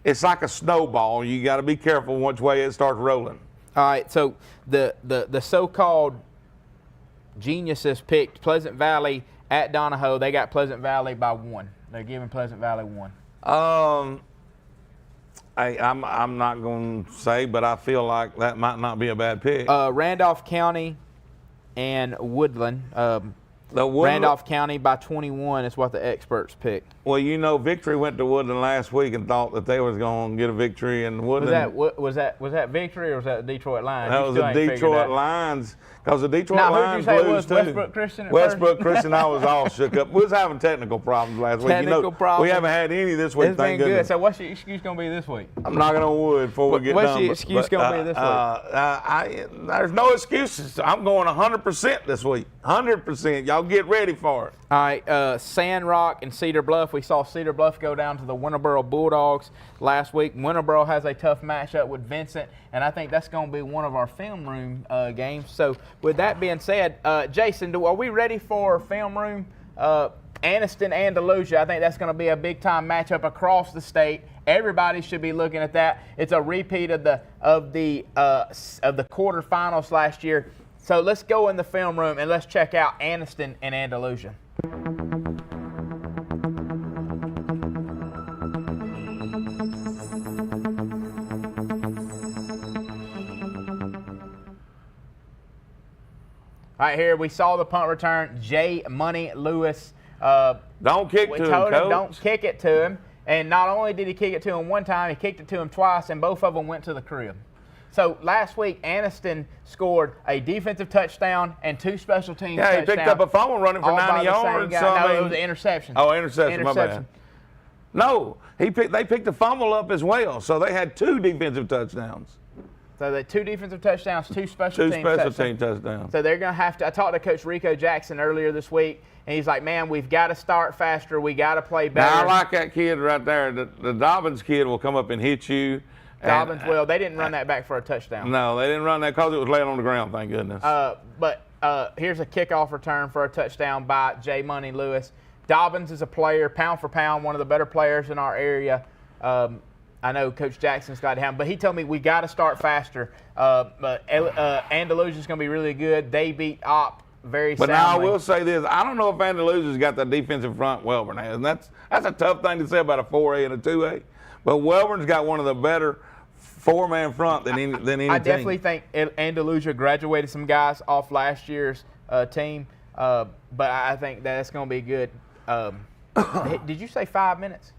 it's like a snowball. You got to be careful which way it starts rolling. All right, so the so-called geniuses picked Pleasant Valley at Donahoe. They got Pleasant Valley by 1. They're giving Pleasant Valley 1. I'm not going to say, but I feel like that might not be a bad pick. Randolph County and Woodland. Randolph County by 21 is what the experts picked. Well, you know, Victory went to Woodland last week and thought that they was going to get a victory in Woodland. Was that Victory or was that the Detroit Lions? That was the Detroit Lions, because the Detroit Lions lose too. Westbrook Christian. Westbrook Christian, I was all shook up. We was having technical problems last week. Problems. We haven't had any this week. It's been good. So what's your excuse going to be this week? I'm knocking on wood before we get done. What's your excuse going to be this week? There's no excuses. I'm going 100% this week. 100%. Y'all get ready for it. All right, Sandrock and Cedar Bluff. We saw Cedar Bluff go down to the Winterboro Bulldogs last week. Winterboro has a tough matchup with Vincent, and I think that's going to be one of our film room games. So with that being said, Jason, are we ready for film room? Anniston, Andalusia. I think that's going to be a big-time matchup across the state. Everybody should be looking at that. It's a repeat of the quarterfinals last year. So let's go in the film room and let's check out Anniston and Andalusia. All right, here we saw the punt return. J. Money Lewis. Don't kick to him, Coach. Don't kick it to him. And not only did he kick it to him one time, he kicked it to him twice, and both of them went to the crib. So last week, Anniston scored a defensive touchdown and 2 special teams touchdowns. Yeah, he picked up a fumble running for 90 yards. No, it was an interception. Oh, interception, my bad. No, they picked the fumble up as well, so they had 2 defensive touchdowns. So they 2 defensive touchdowns, 2 special team touchdowns. So they're going to have to – I talked to Coach Rico Jackson earlier this week, and he's like, man, we've got to start faster. We got to play better. Now, I like that kid right there. The Dobbins kid will come up and hit you. Dobbins will. They didn't run that back for a touchdown. No, they didn't run that because it was laying on the ground, thank goodness. But here's a kickoff return for a touchdown by J. Money Lewis. Dobbins is a player, pound for pound, one of the better players in our area. I know Coach Jackson's got him, but he told me we got to start faster. But Andalusia's going to be really good. They beat Opp very soundly. But now I will say this. I don't know if Andalusia's got the defensive front Welborn has. And that's a tough thing to say about a 4A and a 2A. But Welborn's got one of the better 4-man front than any team. I definitely think Andalusia graduated some guys off last year's team. But I think that's going to be good. Did you say 5 minutes?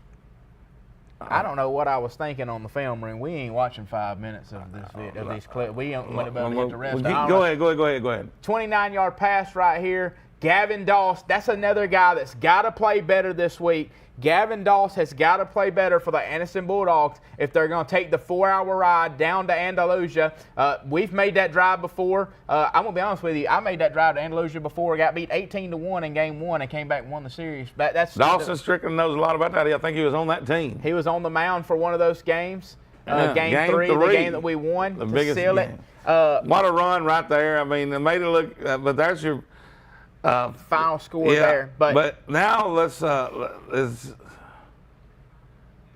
I don't know what I was thinking on the film room. We ain't watching 5 minutes of these clips. We won't hit the rest. Go ahead. 29-yard pass right here. Gavin Doss, that's another guy that's got to play better this week. Gavin Doss has got to play better for the Anniston Bulldogs if they're going to take the 4-hour ride down to Andalusia. We've made that drive before. I'm going to be honest with you. I made that drive to Andalusia before. Got beat 18-1 in game 1 and came back and won the series. Dawson Strickland knows a lot about that. I think he was on that team. He was on the mound for one of those games. Game 3, the game that we won the to biggest seal game. it. What a run right there. I mean, they made it look, but there's your final score there. But now let's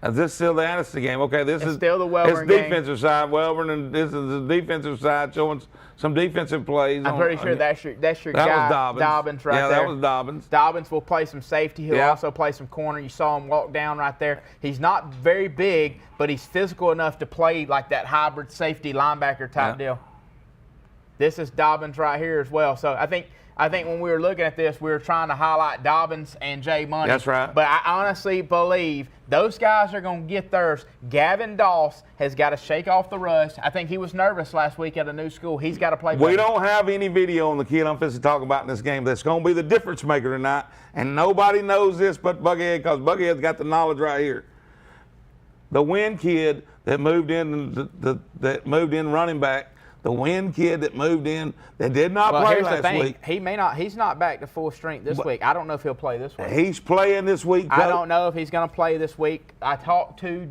is this still the Anniston game? Okay, this is still the Welborn game. It's defensive side, Welborn, and this is the defensive side showing some defensive plays. I'm pretty sure that's your guy, Dobbins right there. Yeah, that was Dobbins. Dobbins will play some safety. He'll also play some corner. You saw him walk down right there. He's not very big, but he's physical enough to play like that hybrid safety linebacker type deal. This is Dobbins right here as well. So I think when we were looking at this, we were trying to highlight Dobbins and Jay Money. That's right. But I honestly believe those guys are going to get theirs. Gavin Doss has got to shake off the rust. I think he was nervous last week at a new school. He's got to play better. We don't have any video on the kid I'm fixing to talk about in this game that's going to be the difference maker tonight, and nobody knows this but Buckyhead, because Buckyhead's got the knowledge right here. The Wynn kid that moved in, running back. The Wynn kid that moved in that did not play last week. He's not back to full strength this week. I don't know if he'll play this week. He's playing this week. I don't know if he's going to play this week. I talked to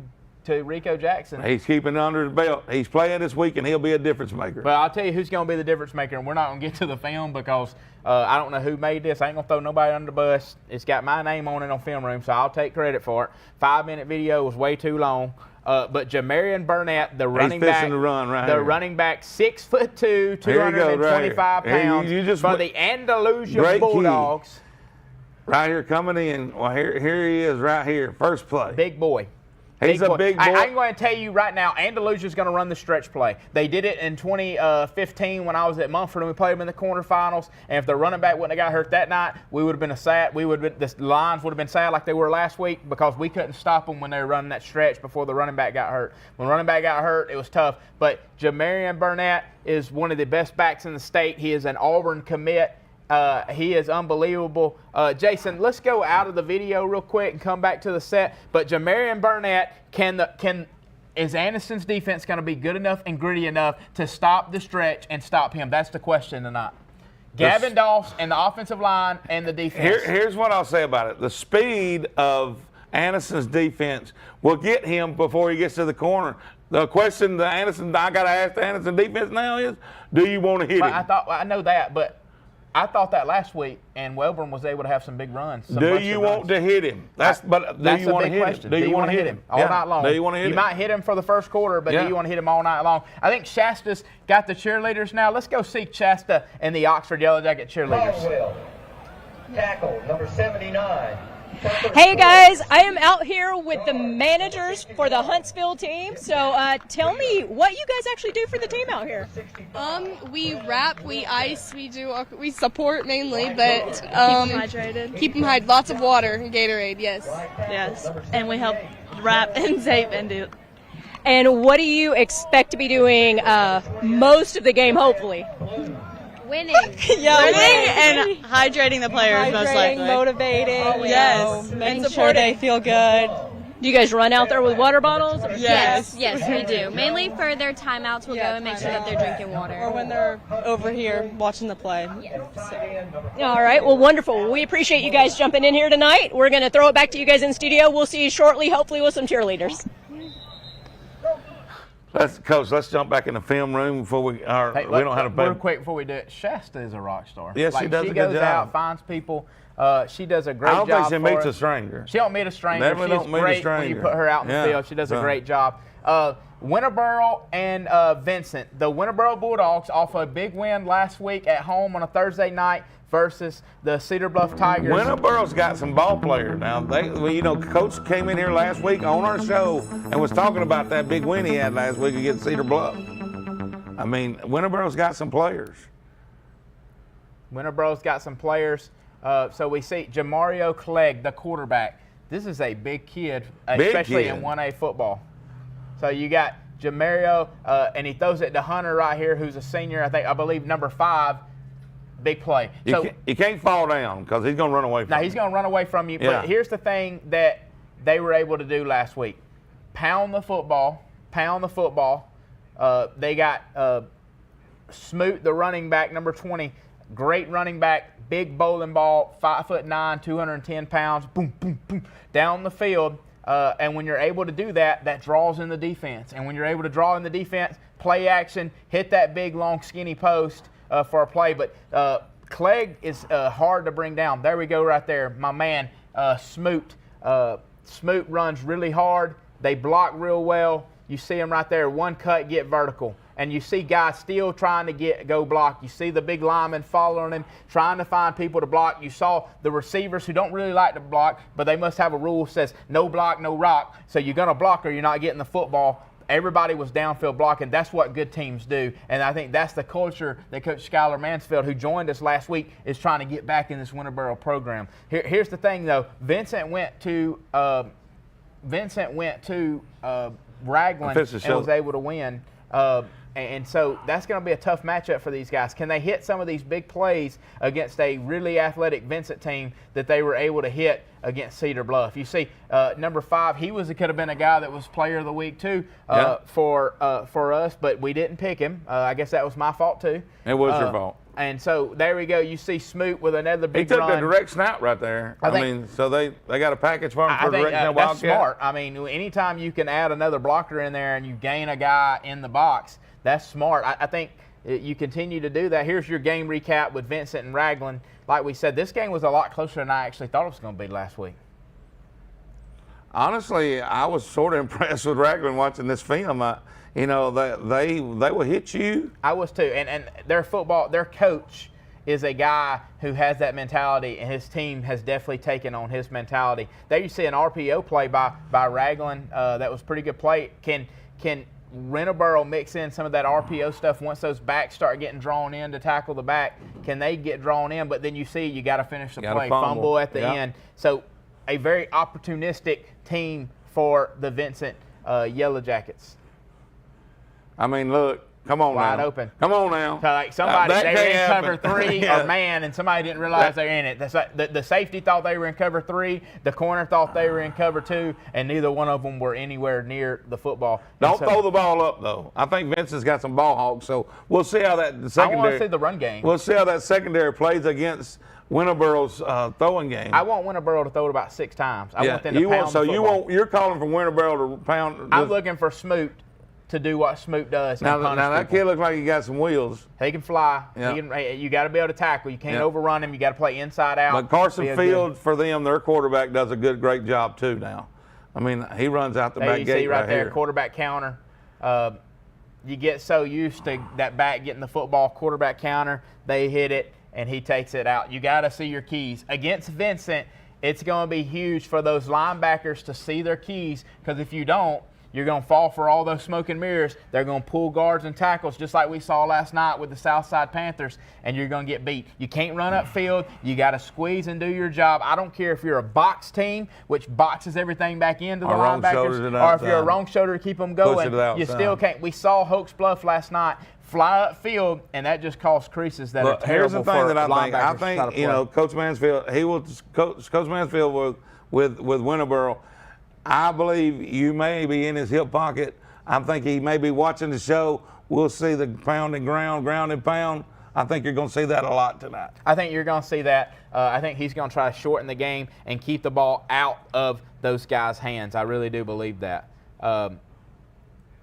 Rico Jackson. He's keeping it under his belt. He's playing this week, and he'll be a difference maker. But I'll tell you who's going to be the difference maker, and we're not going to get to the film because I don't know who made this. I ain't going to throw nobody under the bus. It's got my name on it on Film Room, so I'll take credit for it. 5-minute video was way too long. But Jamarian Burnett, the running back, running back, 6'2", 225 pounds, for the Andalusia Bulldogs. Right here coming in. Well, here he is right here, first play. Big boy. He's a big boy. I'm going to tell you right now, Andalusia's going to run the stretch play. They did it in 2015 when I was at Mumford and we played them in the quarterfinals. And if the running back wouldn't have got hurt that night, we would have been the lines would have been sad like they were last week because we couldn't stop them when they were running that stretch before the running back got hurt. When the running back got hurt, it was tough. But Jamarian Burnett is one of the best backs in the state. He is an Auburn commit. He is unbelievable. Jason, let's go out of the video real quick and come back to the set. But Jamarian Burnett, is Anniston's defense going to be good enough and gritty enough to stop the stretch and stop him? That's the question tonight. Gavin Doss and the offensive line and the defense. Here's what I'll say about it. The speed of Anniston's defense will get him before he gets to the corner. The question I got to ask the Anniston defense now is, do you want to hit him? I know that, but I thought that last week, and Welborn was able to have some big runs. Do you want to hit him? That's a big question. Do you want to hit him all night long? Do you want to hit him? You might hit him for the first quarter, but do you want to hit him all night long? I think Shasta's got the cheerleaders now. Let's go see Shasta and the Oxford Yellow Jacket cheerleaders. Tackle, number 79. Hey guys, I am out here with the managers for the Huntsville team. So tell me what you guys actually do for the team out here. We wrap, we ice, we support mainly, but keep them hydrated. Keep them hydrated. Lots of water and Gatorade, yes. Yes, and we help wrap and tape and do. And what do you expect to be doing most of the game, hopefully? Winning. Winning and hydrating the players, most likely. Motivating. Yes. Making sure they feel good. Do you guys run out there with water bottles? Yes, we do. Mainly for their timeouts, we'll go and make sure that they're drinking water. Or when they're over here watching the play. So. All right, well, wonderful. We appreciate you guys jumping in here tonight. We're going to throw it back to you guys in studio. We'll see you shortly, hopefully with some cheerleaders. Coach, let's jump back in the film room before we don't have to. Real quick before we do it, Shasta is a rock star. Yes, she does a good job. She goes out, finds people. She does a great job. I don't think she meets a stranger. She don't meet a stranger. Never don't meet a stranger. When you put her out in the field. She does a great job. Winterboro and Vincent, the Winterboro Bulldogs, off a big win last week at home on a Thursday night versus the Cedar Bluff Tigers. Winterboro's got some ball players now. Coach came in here last week on our show and was talking about that big win he had last week against Cedar Bluff. I mean, Winterboro's got some players. Winterboro's got some players. So we see Jamario Clegg, the quarterback. This is a big kid, especially in 1A football. So you got Jamario, and he throws it to Hunter right here, who's a senior. I believe number 5. big play. You can't fall down because he's going to run away from you. Now, he's going to run away from you. Yeah. But here's the thing that they were able to do last week. Pound the football. They got Smoot, the running back, number 20, great running back, big bowling ball, 5'9", 210 pounds, boom, boom, boom, down the field. And when you're able to do that, that draws in the defense. And when you're able to draw in the defense, play action, hit that big, long, skinny post for a play. But Clegg is hard to bring down. There we go right there. My man, Smoot. Smoot runs really hard. They block real well. You see him right there, one cut, get vertical. And you see guys still trying to go block. You see the big lineman following him, trying to find people to block. You saw the receivers who don't really like to block, but they must have a rule that says no block, no rock. So you're going to block or you're not getting the football. Everybody was downfield blocking. That's what good teams do. And I think that's the culture that Coach Skylar Mansfield, who joined us last week, is trying to get back in this Winterboro program. Here's the thing, though. Vincent went to Ragland and was able to win. And so that's going to be a tough matchup for these guys. Can they hit some of these big plays against a really athletic Vincent team that they were able to hit against Cedar Bluff? You see, number 5, could have been a guy that was player of the week too for us, but we didn't pick him. I guess that was my fault too. It was your fault. And so there we go. You see Smoot with another big run. He took the direct snap right there. I mean, so they got a package for him for direct snap. That's smart. I mean, anytime you can add another blocker in there and you gain a guy in the box, that's smart. I think you continue to do that. Here's your game recap with Vincent and Ragland. Like we said, this game was a lot closer than I actually thought it was going to be last week. Honestly, I was sort of impressed with Ragland watching this film. They will hit you. I was too. And their coach is a guy who has that mentality, and his team has definitely taken on his mentality. There you see an RPO play by Ragland. That was a pretty good play. Can Winterboro mix in some of that RPO stuff once those backs start getting drawn in to tackle the back? Can they get drawn in? But then you see you got to finish the play. Fumble at the end. So a very opportunistic team for the Vincent Yellow Jackets. I mean, look, come on Wide now. open. Come on now. So like somebody, they were in cover 3 or man, and somebody didn't realize they're in it. The safety thought they were in cover 3, the corner thought they were in cover 2, and neither one of them were anywhere near the football. Don't throw the ball up, though. I think Vincent's got some ball hawks, so we'll see how that secondary. I want to see the run game. We'll see how that secondary plays against Winterboro's throwing game. I want Winterboro to throw it about 6 times. I want them to pound the football. You're calling for Winterboro to pound. I'm looking for Smoot to do what Smoot does. Now that kid looks like he got some wheels. He can fly. Yeah. You got to be able to tackle. You can't overrun him. You got to play inside out. But Carson Field, for them, their quarterback does a great job too now. I mean, he runs out the back gate. You see right there, here. quarterback counter. You get so used to that back getting the football, quarterback counter, they hit it, and he takes it out. You got to see your keys. Against Vincent, it's going to be huge for those linebackers to see their keys, because if you don't, you're going to fall for all those smoke and mirrors. They're going to pull guards and tackles just like we saw last night with the Southside Panthers, and you're going to get beat. You can't run upfield. You got to squeeze and do your job. I don't care if you're a box team, which boxes everything back into the linebackers, or if you're a wrong shoulder to keep them going. You still can't. We saw Hoax Bluff last night fly upfield, and that just caused creases that are terrible. Here's the thing that I think Coach Mansfield, Coach Mansfield with Winterboro, I believe you may be in his hip pocket. I think he may be watching the show. We'll see the pound and ground and pound. I think you're going to see that a lot tonight. I think you're going to see that. I think he's going to try to shorten the game and keep the ball out of those guys' hands. I really do believe that.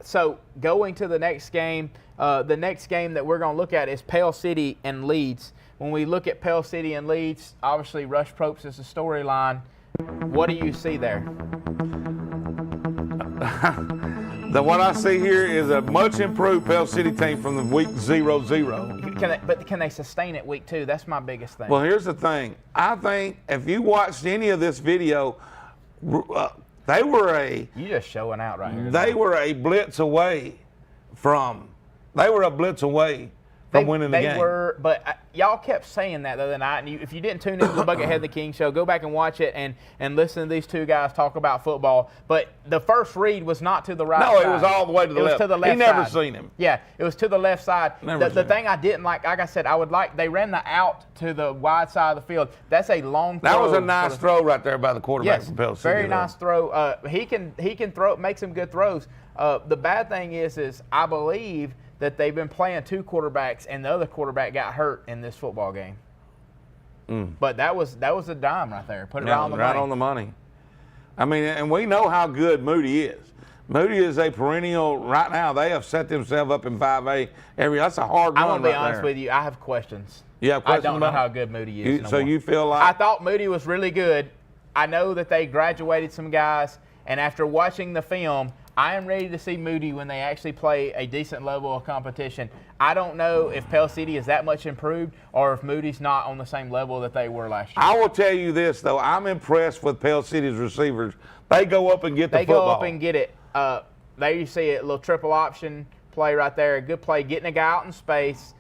So going to the next game that we're going to look at is Pale City and Leeds. When we look at Pale City and Leeds, obviously Rush Propst is the storyline. What do you see there? What I see here is a much improved Pale City team from the week 0-0. Can they sustain it week 2? That's my biggest thing. Well, here's the thing. I think if you watched any of this video, they were a. You just showing out right here. They were a blitz away from from winning the They game. were, but y'all kept saying that the other night. And if you didn't tune into the Buckethead and the King show, go back and watch it and listen to these two guys talk about football. But the first read was not to the right side. No, it was all the way to the left. It was to the left He never side. seen him. Yeah, it was to the left side. Never The seen thing I didn't like I said, they ran the out to the wide side of the field. That's a long throw. That was a nice throw right there by the quarterback Yes, from Pell City. very nice throw. He can throw, make some good throws. The bad thing is I believe that they've been playing two quarterbacks, and the other quarterback got hurt in this football game. But that was a dime right there. Put it on the money. Right on the money. I mean, and we know how good Moody is. Moody is a perennial. Right now, they have set themselves up in 5A. That's a hard run. I'm gonna be right honest there. with you. I have questions. You have questions I don't know about how it? good Moody is. So you feel like I thought Moody was really good. I know that they graduated some guys, and after watching the film, I am ready to see Moody when they actually play a decent level of competition. I don't know if Pell City is that much improved or if Moody's not on the same level that they were last year. I will tell you this, though. I'm impressed with Pell City's receivers. They go up and get the football. They go up and get it. There you see it, a little triple option play right there. A good play, getting a guy out in space.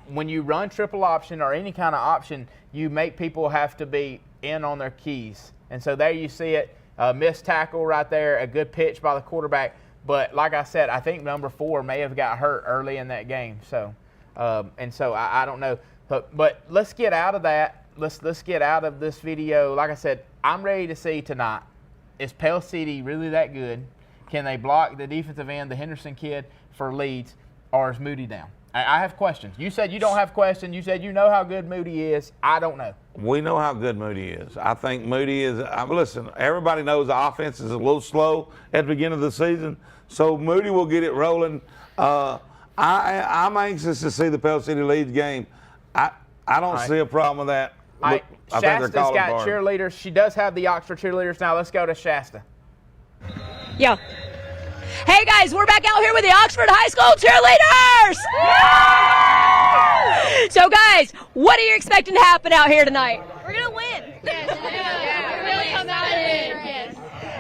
When you run triple option or any kind of option, you make people have to be in on their keys. And so there you see it. Missed tackle right there, a good pitch by the quarterback. But like I said, I think number 4 may have got hurt early in that game. So, I don't know. But let's get out of that. Let's get out of this video. Like I said, I'm ready to see tonight. Is Pell City really that good? Can they block the defensive end, the Henderson kid, for leads, or is Moody down? I have questions. You said you don't have questions. You said you know how good Moody is. I don't know. We know how good Moody is. I think Moody is. Listen, everybody knows the offense is a little slow at the beginning of the season, so Moody will get it rolling. I'm anxious to see the Pell City Leeds game. I don't see a problem with that. I think Shasta's got cheerleaders. She does have the Oxford cheerleaders. Now let's go to Shasta. Yeah. Hey guys, we're back out here with the Oxford High School cheerleaders! So guys, what are you expecting to happen out here tonight? We're gonna win. Yes. Really come out and win.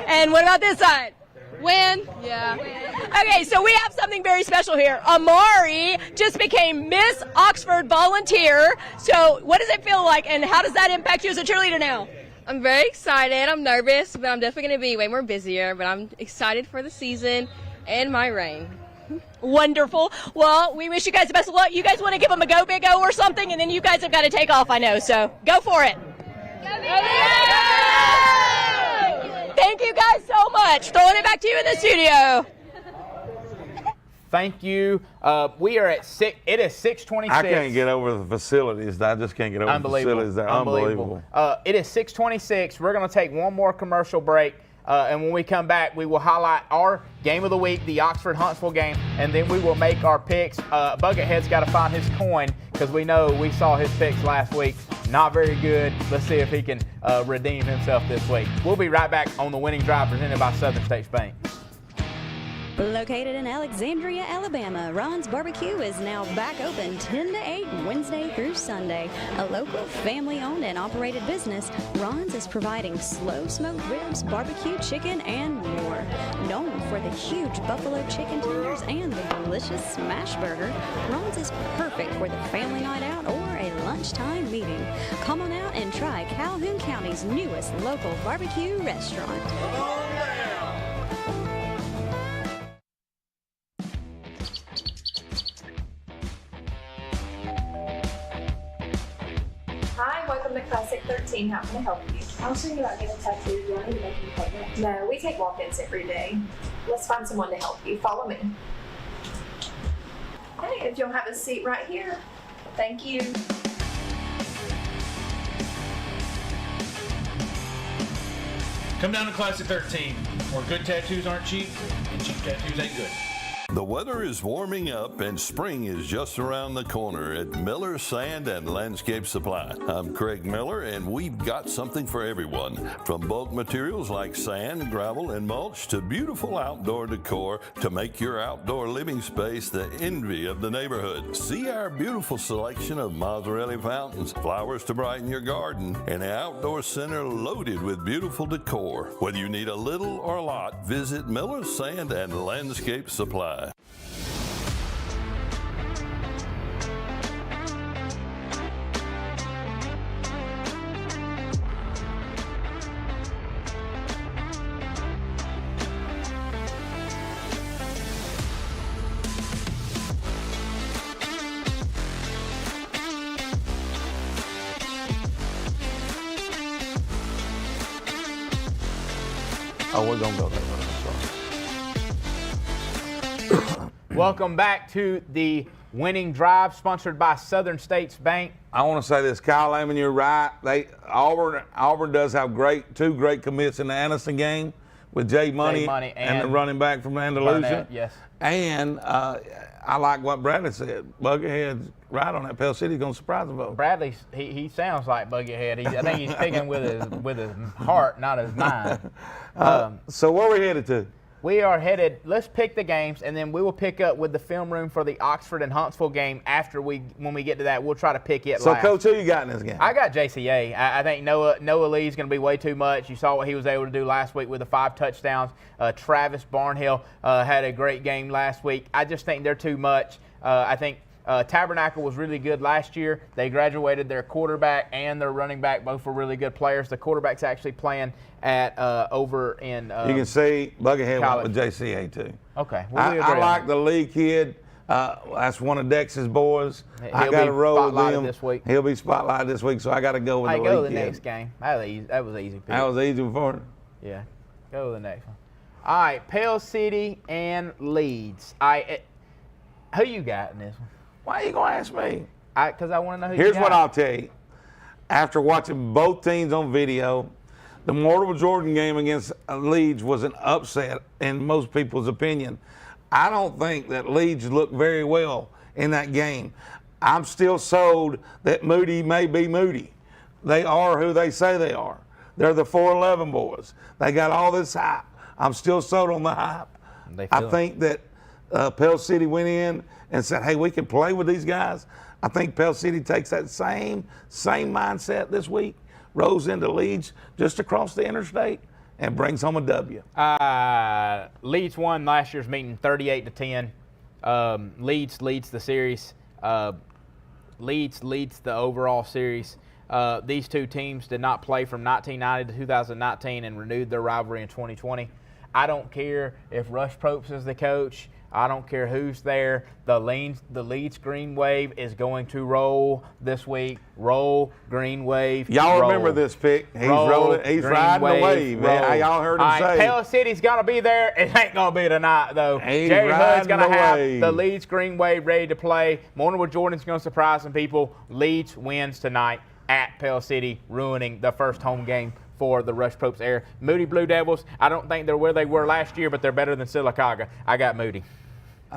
And what about this side? Win. Yeah. Okay, so we have something very special here. Amari just became Miss Oxford Volunteer. So what does it feel like, and how does that impact you as a cheerleader now? I'm very excited. I'm nervous, but I'm definitely going to be way more busier. But I'm excited for the season and my reign. Wonderful. Well, we wish you guys the best of luck. You guys want to give them a go big O or something, and then you guys have got to take off, I know. So go for it. Go big O! Thank you guys so much. Throwing it back to you in the studio. Thank you. We are at 6. It is 6:26. I can't get over the facilities. I just can't get over the facilities. They're unbelievable. It is 6:26. We're going to take one more commercial break. And when we come back, we will highlight our game of the week, the Oxford-Huntsville game, and then we will make our picks. Buckethead's got to find his coin because we know we saw his picks last week. Not very good. Let's see if he can redeem himself this week. We'll be right back on the Winning Drive presented by Southern States Bank. Located in Alexandria, Alabama, Ron's Barbecue is now back open 10 to 8 Wednesday through Sunday. A local family-owned and operated business, Ron's is providing slow-smoked ribs, barbecue chicken, and more. Known for the huge buffalo chicken tenders and the delicious smash burger, Ron's is perfect for the family night out or a lunchtime meeting. Come on out and try Calhoun County's newest local barbecue restaurant. Hi, welcome to Classic 13. How can I help you? I was thinking about getting a tattoo. Do I need to make an appointment? No, we take walk-ins every day. Let's find someone to help you. Follow me. Hey, if you'll have a seat right here. Thank you. Come down to Classic 13, where good tattoos aren't cheap and cheap tattoos ain't good. The weather is warming up and spring is just around the corner at Miller Sand and Landscape Supply. I'm Craig Miller and we've got something for everyone. From bulk materials like sand, gravel, and mulch to beautiful outdoor decor to make your outdoor living space the envy of the neighborhood. See our beautiful selection of Mazzarelli fountains, flowers to brighten your garden, and an outdoor center loaded with beautiful decor. Whether you need a little or a lot, visit Miller Sand and Landscape Supply. Oh, we're going to go there. Welcome back to the Winning Drive, sponsored by Southern States Bank. I want to say this, Kyle Lehman, you're right. Auburn does have two great commits in the Anderson game with Jay Money and the running back from Andalusia. Burnett, yes. And I like what Bradley said. Buckethead's right on that. Pell City's going to surprise the vote. Bradley, he sounds like Buckethead. I think he's picking with his heart, not his mind. So where are we headed to? We are headed, let's pick the games, and then we will pick up with the film room for the Oxford and Huntsville game when we get to that. We'll try to pick it So, last. Coach, who you got in this game? I got JCA. I think Noah Lee's going to be way too much. You saw what he was able to do last week with the 5 touchdowns. Travis Barnhill had a great game last week. I just think they're too much. I think Tabernacle was really good last year. They graduated their quarterback and their running back. Both were really good players. The quarterback's actually playing at over in you can see Buckethead went with JCA too. Okay. I like the Lee kid. That's one of Dex's boys. I got to roll with him this week. He'll be spotlighted this week, so I got to go with the Lee go to kid. The next game. That was easy. Pick. That was easy before. Yeah. Go to the next one. All right. Pell City and Leeds. Who you got in this one? Why are you going to ask me? Because I want to know who Here's you got. what I'll tell you. After watching both teams on video, the Mortimer Jordan game against Leeds was an upset in most people's opinion. I don't think that Leeds looked very well in that game. I'm still sold that Moody may be Moody. They are who they say they are. They're the 411 boys. They got all this hype. I'm still sold on the hype. I think that Pell City went in and said, hey, we can play with these guys. I think Pell City takes that same mindset this week, rolls into Leeds just across the interstate, and brings home a W. Leeds won last year's meeting 38-10. Leeds leads the series. Leeds leads the overall series. These two teams did not play from 1990 to 2019 and renewed their rivalry in 2020. I don't care if Rush Propst is the coach. I don't care who's there. The Leeds Green Wave is going to roll this week. Roll, Green Wave. Y'all roll. remember this pick. He's rolling. He's riding the wave. Y'all heard him say. Pell City's going to be there. It ain't going to be tonight, though. Jerry Hood's going to have the Leeds Green Wave ready to play. Mortimer Jordan's going to surprise some people. Leeds wins tonight at Pell City, ruining the first home game for the Rush Propst era. Moody Blue Devils, I don't think they're where they were last year, but they're better than Sylacauga. I got Moody.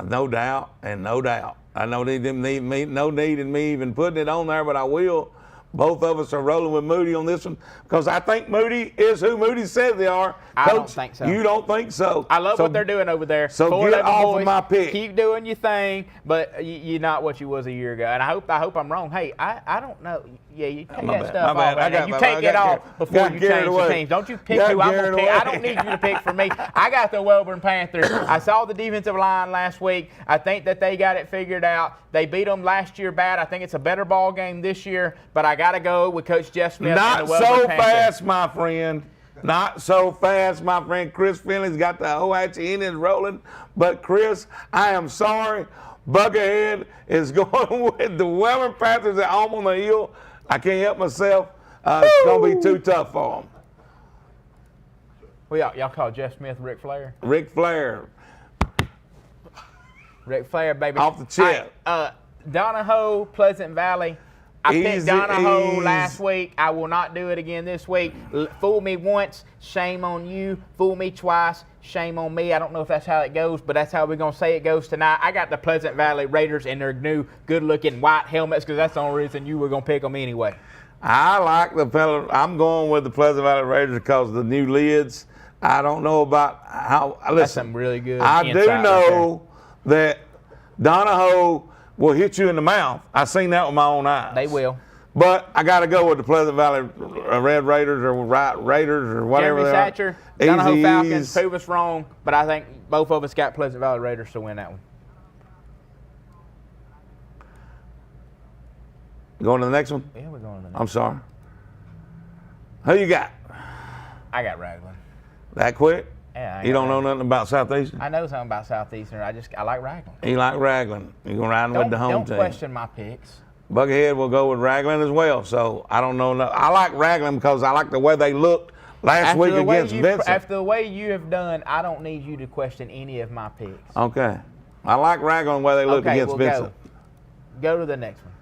No doubt, and no doubt. I know no need in me even putting it on there, but I will. Both of us are rolling with Moody on this one because I think Moody is who Moody says they are. I Coach, don't think so. You don't think so? I love what they're doing over there. So get off of my pick. Keep doing your thing, but you're not what you was a year ago. And I hope I'm wrong. Hey, I don't know. Yeah, you take that stuff off. You take it off before you change the teams. Don't you pick who I'm going to pick. I don't need you to pick for me. I got the Welborn Panthers. I saw the defensive line last week. I think that they got it figured out. They beat them last year bad. I think it's a better ball game this year, but I got to go with Coach Jeff Smith. Not so fast, my friend. Not so fast, my friend. Chris Finley's got the Ohatchee Indians rolling. But, Chris, I am sorry. Buckethead is going with the Welborn Panthers at home on the hill. I can't help myself. It's going to be too tough for them. Well, y'all call Jeff Smith Ric Flair? Ric Flair. Ric Flair, baby. Off the chip. Donahoe, Pleasant Valley. I picked Donahoe last week. I will not do it again this week. Fool me once, shame on you. Fool me twice, shame on me. I don't know if that's how it goes, but that's how we're going to say it goes tonight. I got the Pleasant Valley Raiders in their new good-looking white helmets because that's the only reason you were going to pick them anyway. I'm going with the Pleasant Valley Raiders because of the new lids. I don't know about how. Listen, that's some really good I do know that Donahoe will hit you in the mouth. I've seen that with my own eyes. They will. But I got to go with the Pleasant Valley Red Raiders or Raiders or whatever Jeremy they are. Satcher, Donahoe Falcons, prove us wrong, but I think both of us got Pleasant Valley Raiders to win that one. Going to the next one? Yeah, we're going to the next one. I'm sorry. Who you got? I got Raglan. That quick? Yeah. You don't know nothing about Southeastern? I know something about Southeastern. I like Raglan. You like Raglan. You're going to ride with the home team. Don't question my picks. Buckethead will go with Raglan as well. So I don't know. I like Raglan because I like the way they looked last week against Vincent. After the way you have done, I don't need you to question any of my picks. Okay. I like ragging on the way they look against Vincent. Go to the next one.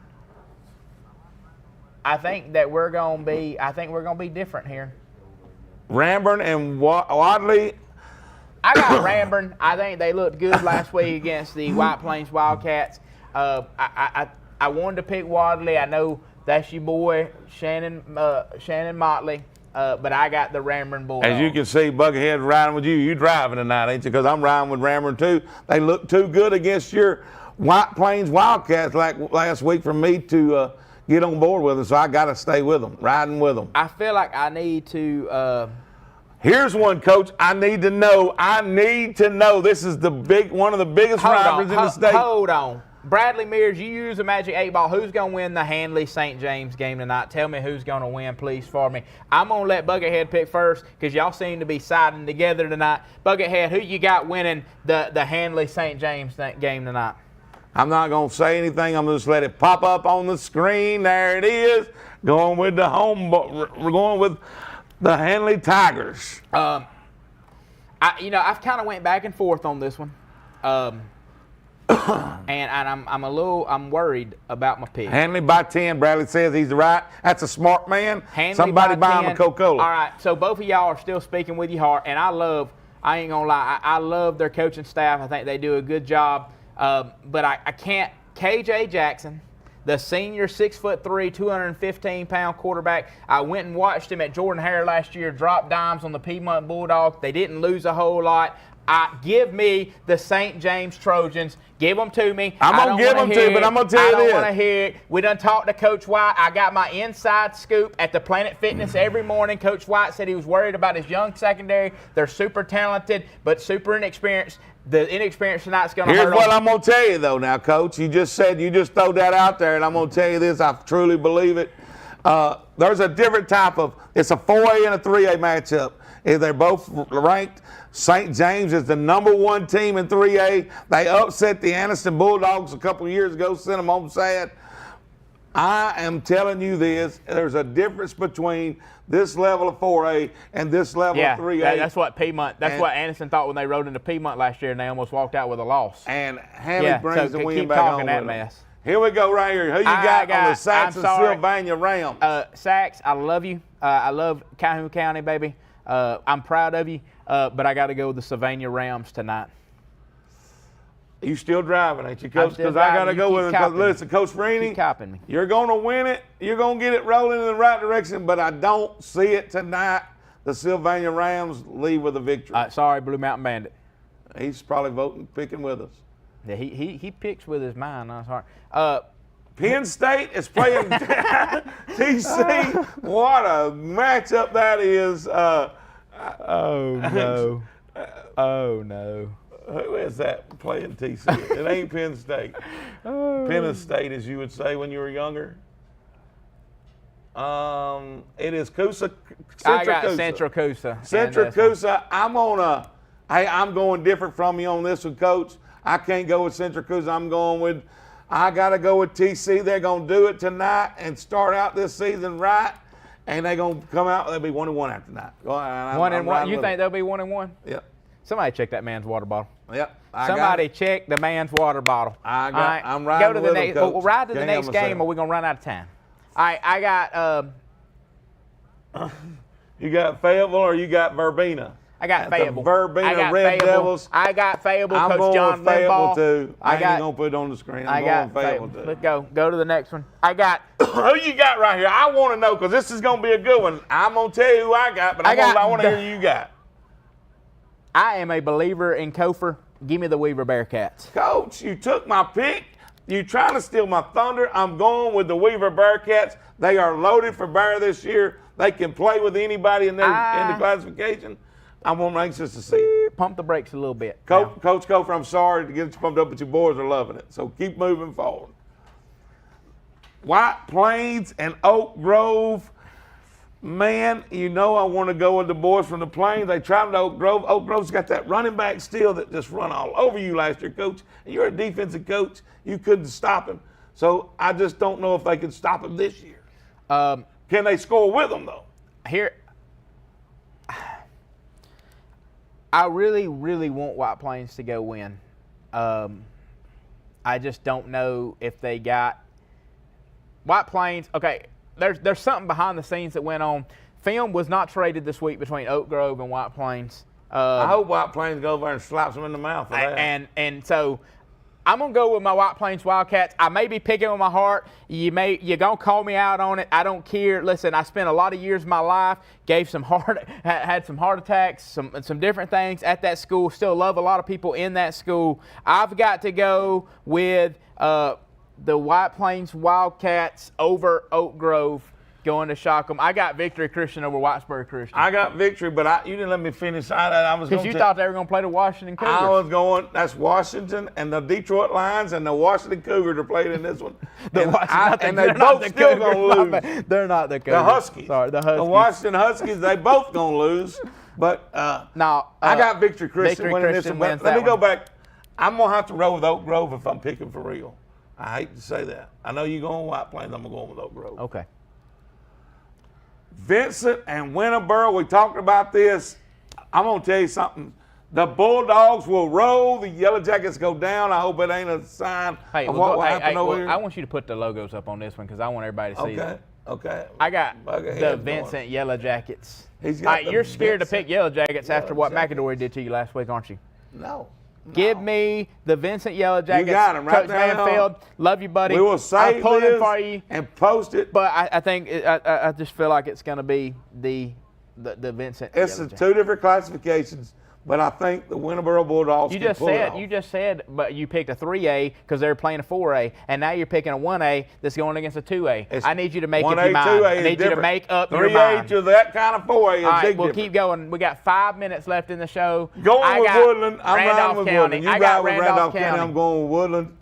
I think we're gonna be different here. Ranburne and Wadley. I got Ranburne. I think they looked good last week against the White Plains Wildcats. I wanted to pick Wadley. I know that's your boy Shannon Motley, but I got the Ranburne Bulldogs. As you can see, Buckethead riding with you. You driving tonight, ain't you? Because I'm riding with Ranburne too. They look too good against your White Plains Wildcats like last week for me to get on board with them. So I got to stay with them, riding with them. I feel like I need to. Here's one, Coach. I need to know. This is one of the biggest rivalries in the state. Hold on. Bradley Mears, you use a Magic 8 Ball. Who's going to win the Handley-St. James game tonight? Tell me who's going to win, please, for me. I'm going to let Buckethead pick first because y'all seem to be siding together tonight. Buckethead, who you got winning the Handley-St. James game tonight? I'm not going to say anything. I'm going to just let it pop up on the screen. There it is. Going with the we're going with the Handley Tigers. I've kind of went back and forth on this one. And I'm worried about my pick. Handley by 10. Bradley says he's right. That's a smart man. Handley Somebody by buy 10. him a Coca-Cola. All right, so both of y'all are still speaking with your heart, and I ain't gonna lie, I love their coaching staff. I think they do a good job. But I can't. KJ Jackson, the senior 6'3", 215-pound quarterback. I went and watched him at Jordan-Hare last year drop dimes on the Piedmont Bulldogs. They didn't lose a whole lot. Give me the St. James Trojans. Give them to me. I'm going to give them to you, but I'm going to tell you this. I don't want to hear it. We done talked to Coach White. I got my inside scoop at the Planet Fitness every morning. Coach White said he was worried about his young secondary. They're super talented, but super inexperienced. The inexperience tonight's going to hurt them. Here's what I'm going to tell you, though, now, Coach. You just throw that out there, and I'm going to tell you this. I truly believe it. There's a different type of – it's a 4A and a 3A matchup. They're both ranked. St. James is the #1 team in 3A. They upset the Anniston Bulldogs a couple of years ago, sent them home sad. I am telling you this. There's a difference between this level of 4A and this level of 3A. That's what Piedmont. That's what Anniston thought when they rode into Piedmont last year, and they almost walked out with a loss. And Handley brings the win back home that with mess. Them. Here we go right here. Who you got on the Sacs and Sylvania Rams? Sacs, I love you. I love Calhoun County, baby. I'm proud of you, but I got to go with the Sylvania Rams tonight. You still driving, ain't you, Coach? Because I got to go with it. Because listen, Coach Freeney, you're going to win it. You're going to get it rolling in the right direction, but I don't see it tonight. The Sylvania Rams leave with a victory. Sorry, Blue Mountain Bandit. He's probably picking with us. Yeah, he picks with his mind. That's hard. Penn State is playing TC. What a matchup that is. Oh, no. Oh, no. Who is that playing TC? It ain't Penn State. Penn State, as you would say when you were younger. It is Coosa. I got Central Coosa. Central Coosa. I'm going different from you on this one, Coach. I can't go with Central Coosa. I got to go with TC. They're going to do it tonight and start out this season right, and they're going to come out. They'll be 1-1 after tonight. 1-1. You think they'll be 1-1? Yep. Somebody check that man's water bottle. Yep. Somebody check the man's water bottle. I'm riding go to with the next. Coach. We'll ride to the next game, or we're gonna run out of time. All right, I got. You got Fayetteville or you got Verbena? I got Fayetteville. Verbena Red Devils. I got Fayetteville. I'm Coach going John with Fayetteville Limbaugh. too. I ain't gonna put it on the screen. I'm going Fayetteville too. Let's go. Go to the next one. I got. Who you got right here? I want to know because this is gonna be a good one. I'm gonna tell you who I got, but I want to hear who you got. I am a believer in Kofor. Give me the Weaver Bearcats. Coach, you took my pick. You trying to steal my thunder. I'm going with the Weaver Bearcats. They are loaded for bear this year. They can play with anybody in the classification. I'm anxious to see it. Pump the brakes a little bit. Coach Kofor, I'm sorry to get you pumped up, but your boys are loving it. So keep moving forward. White Plains and Oak Grove. Man, you know I want to go with the boys from the Plains. They traveled to Oak Grove. Oak Grove's got that running back still that just run all over you last year, Coach. And you're a defensive coach. You couldn't stop him. So I just don't know if they can stop him this year. Can they score with them, though? I really, really want White Plains to go win. I just don't know if they got White Plains. Okay, there's something behind the scenes that went on. Film was not traded this week between Oak Grove and White Plains. I hope White Plains go over there and slaps them in the mouth for that. And so I'm gonna go with my White Plains Wildcats. I may be picking with my heart. You're gonna call me out on it. I don't care. Listen, I spent a lot of years of my life, had some heart attacks, some different things at that school. Still love a lot of people in that school. I've got to go with the White Plains Wildcats over Oak Grove, going to shock them. I got Victory Christian over Whitesburg Christian. I got Victory, but you didn't let me finish. I was because you thought they were going to play the Washington Cougars. I was going. That's Washington and the Detroit Lions and the Washington Cougars are playing in this one. And they both still going to lose. They're not the Cougars. The Huskies. Sorry, the Huskies. The Washington Huskies. They both going to lose. But I got Victory Christian winning this one. But let me go back. I'm going to have to roll with Oak Grove if I'm picking for real. I hate to say that. I know you're going White Plains. I'm going to go with Oak Grove. Okay. Vincent and Winterboro, we talked about this. I'm going to tell you something. The Bulldogs will roll. The Yellow Jackets go down. I hope it ain't a sign of what will happen over here. I want you to put the logos up on this one because I want everybody to see that. Okay. I got the Vincent Yellow Jackets. You're scared to pick Yellow Jackets after what McAdory did to you last week, aren't you? No. Give me the Vincent Yellow Jackets. You got him right Coach there. Manfield, love you, buddy. We will save this for you and post it. But I think I just feel like it's going to be the Vincent. It's two different classifications, but I think the Winterboro Bulldogs can pull it off. You just said, but you picked a 3A because they're playing a 4A, and now you're picking a 1A that's going against a 2A. I need you to make up your mind. 2A I need you to make up your 3A mind. to that kind of 4A is all right, big we'll difference. keep going. We got 5 minutes left in the show. Going with Woodland. I'm riding with Woodland. You ride with Randolph County. I'm going with Woodland.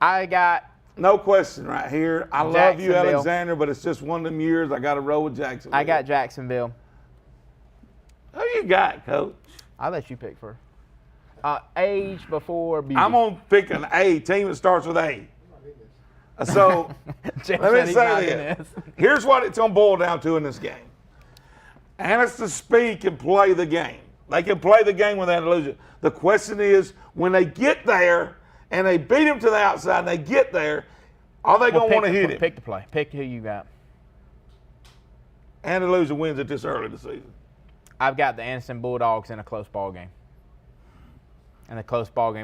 I got no question right here. I love you, Alexander, but it's just one of them years I got to roll with Jacksonville. I got Jacksonville. Who you got, Coach? I'll let you pick first. Age before beauty. I'm going to pick an A, team that starts with A. So, let me say this. Here's what it's going to boil down to in this game. Anniston Speed can play the game. They can play the game without illusion. The question is, when they get there and they beat him to the outside and they get there, are they going to want to hit him? Pick the play. Pick who you got. Andalusia wins it this early in the season. I've got the Anniston Bulldogs in a close ball game.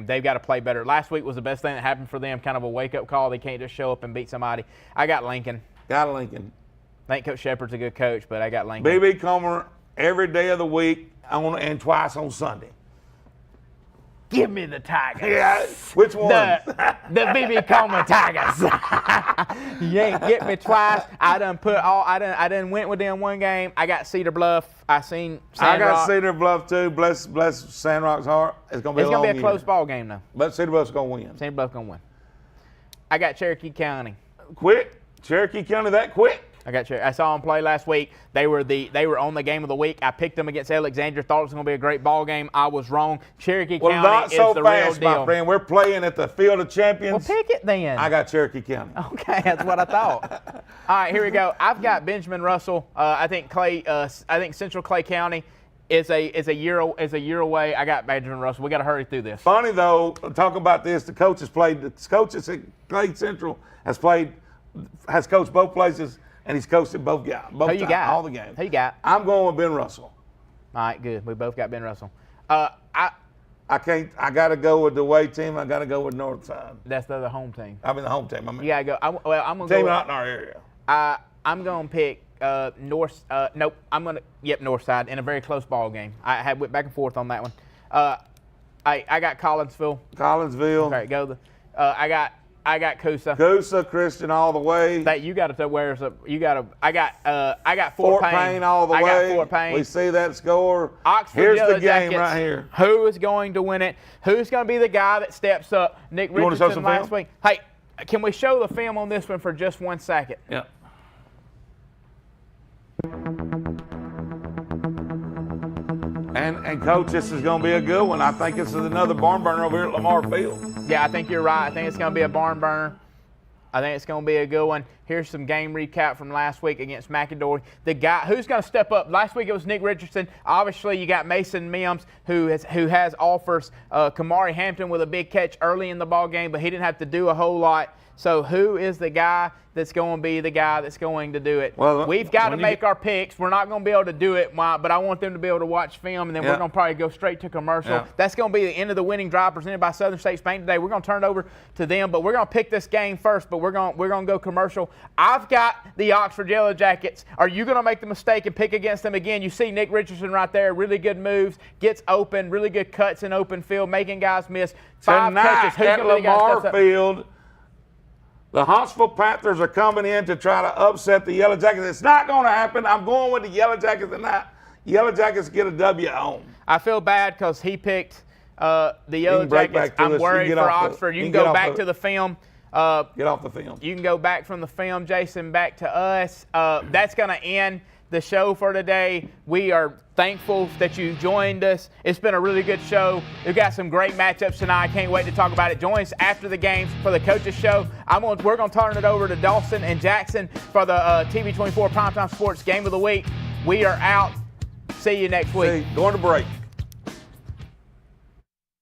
They've got to play better. Last week was the best thing that happened for them, kind of a wake-up call. They can't just show up and beat somebody. I got Lincoln. Got Lincoln. I think Coach Shepard's a good coach, but I got Lincoln. BB Comer every day of the week and twice on Sunday. Give me the Tigers. Yeah, which one? The BB Comer Tigers. You ain't get me twice. I done went with them one game. I got Cedar Bluff. I got Cedar Bluff too. Bless Sandrock's heart. It's gonna be a close ball game though. But Cedar Bluff's gonna win. Cedar Bluff's gonna win. I got Cherokee County. Quick. Cherokee County that quick. I saw them play last week. They were on the game of the week. I picked them against Alexandria. Thought it was going to be a great ball game. I was wrong. Cherokee County not so is the fast, real deal. my friend. We're playing at the Field of Champions. Well, pick it then. I got Cherokee County. Okay, that's what I thought. All right, here we go. I've got Benjamin Russell. I think Central Clay County is a year away. I got Benjamin Russell. We got to hurry through this. Funny though, talk about this. The coaches at Clay Central has coached both places. And he's coached at both guys. Who you got? All the games. Who you got? I'm going with Ben Russell. All right, good. We both got Ben Russell. I got to go with the away team. I got to go with Northside. That's the other home team. I mean the home team. You got to go. I'm going to team out in our area. I'm going to pick North. Nope. Northside in a very close ball game. I went back and forth on that one. I got Collinsville. Okay, go. I got Coosa. Coosa Christian all the way. That you got to tell where's up. I got Fort Payne all the way. I got Fort Payne. We see that score. Oxford Here's Yellow the game Jackets. right here. Who is going to win it? Who's going to be the guy that steps up? Nick Richardson last week. Hey, can we show the film on this one for just 1 second? Yeah. And Coach, this is going to be a good one. I think this is another barn burner over here at Lamar Field. Yeah, I think you're right. I think it's going to be a barn burner. I think it's going to be a good one. Here's some game recap from last week against McAdory. The guy who's going to step up. Last week it was Nick Richardson. Obviously, you got Mason Mims who has offers. Kamari Hampton with a big catch early in the ball game, but he didn't have to do a whole lot. So who is the guy that's going to be the guy that's going to do it? Well, we've got to make our picks. We're not going to be able to do it, but I want them to be able to watch film, and then we're going to probably go straight to commercial. Yeah. That's going to be the end of the winning drive presented by Southern States Bank today. We're going to turn it over to them, but we're going to pick this game first, but we're going to go commercial. I've got the Oxford Yellow Jackets. Are you going to make the mistake and pick against them again? You see Nick Richardson right there, really good moves, gets open, really good cuts in open field, making guys miss. 5 catches. Who's at going to be the guy that Lamar steps up? Field, the Huntsville Panthers are coming in to try to upset the Yellow Jackets. It's not going to happen. I'm going with the Yellow Jackets tonight. Yellow Jackets get a W at home. I feel bad because he picked the Yellow Jackets. I'm worried for Oxford. You can go back to the film. Get off the film. You can go back from the film, Jason, back to us. That's going to end the show for today. We are thankful that you joined us. It's been a really good show. We've got some great matchups tonight. I can't wait to talk about it. Join us after the games for the Coaches Show. We're going to turn it over to Dawson and Jackson for the TV24 Primetime Sports Game of the Week. We are out. See you next week. Going to break.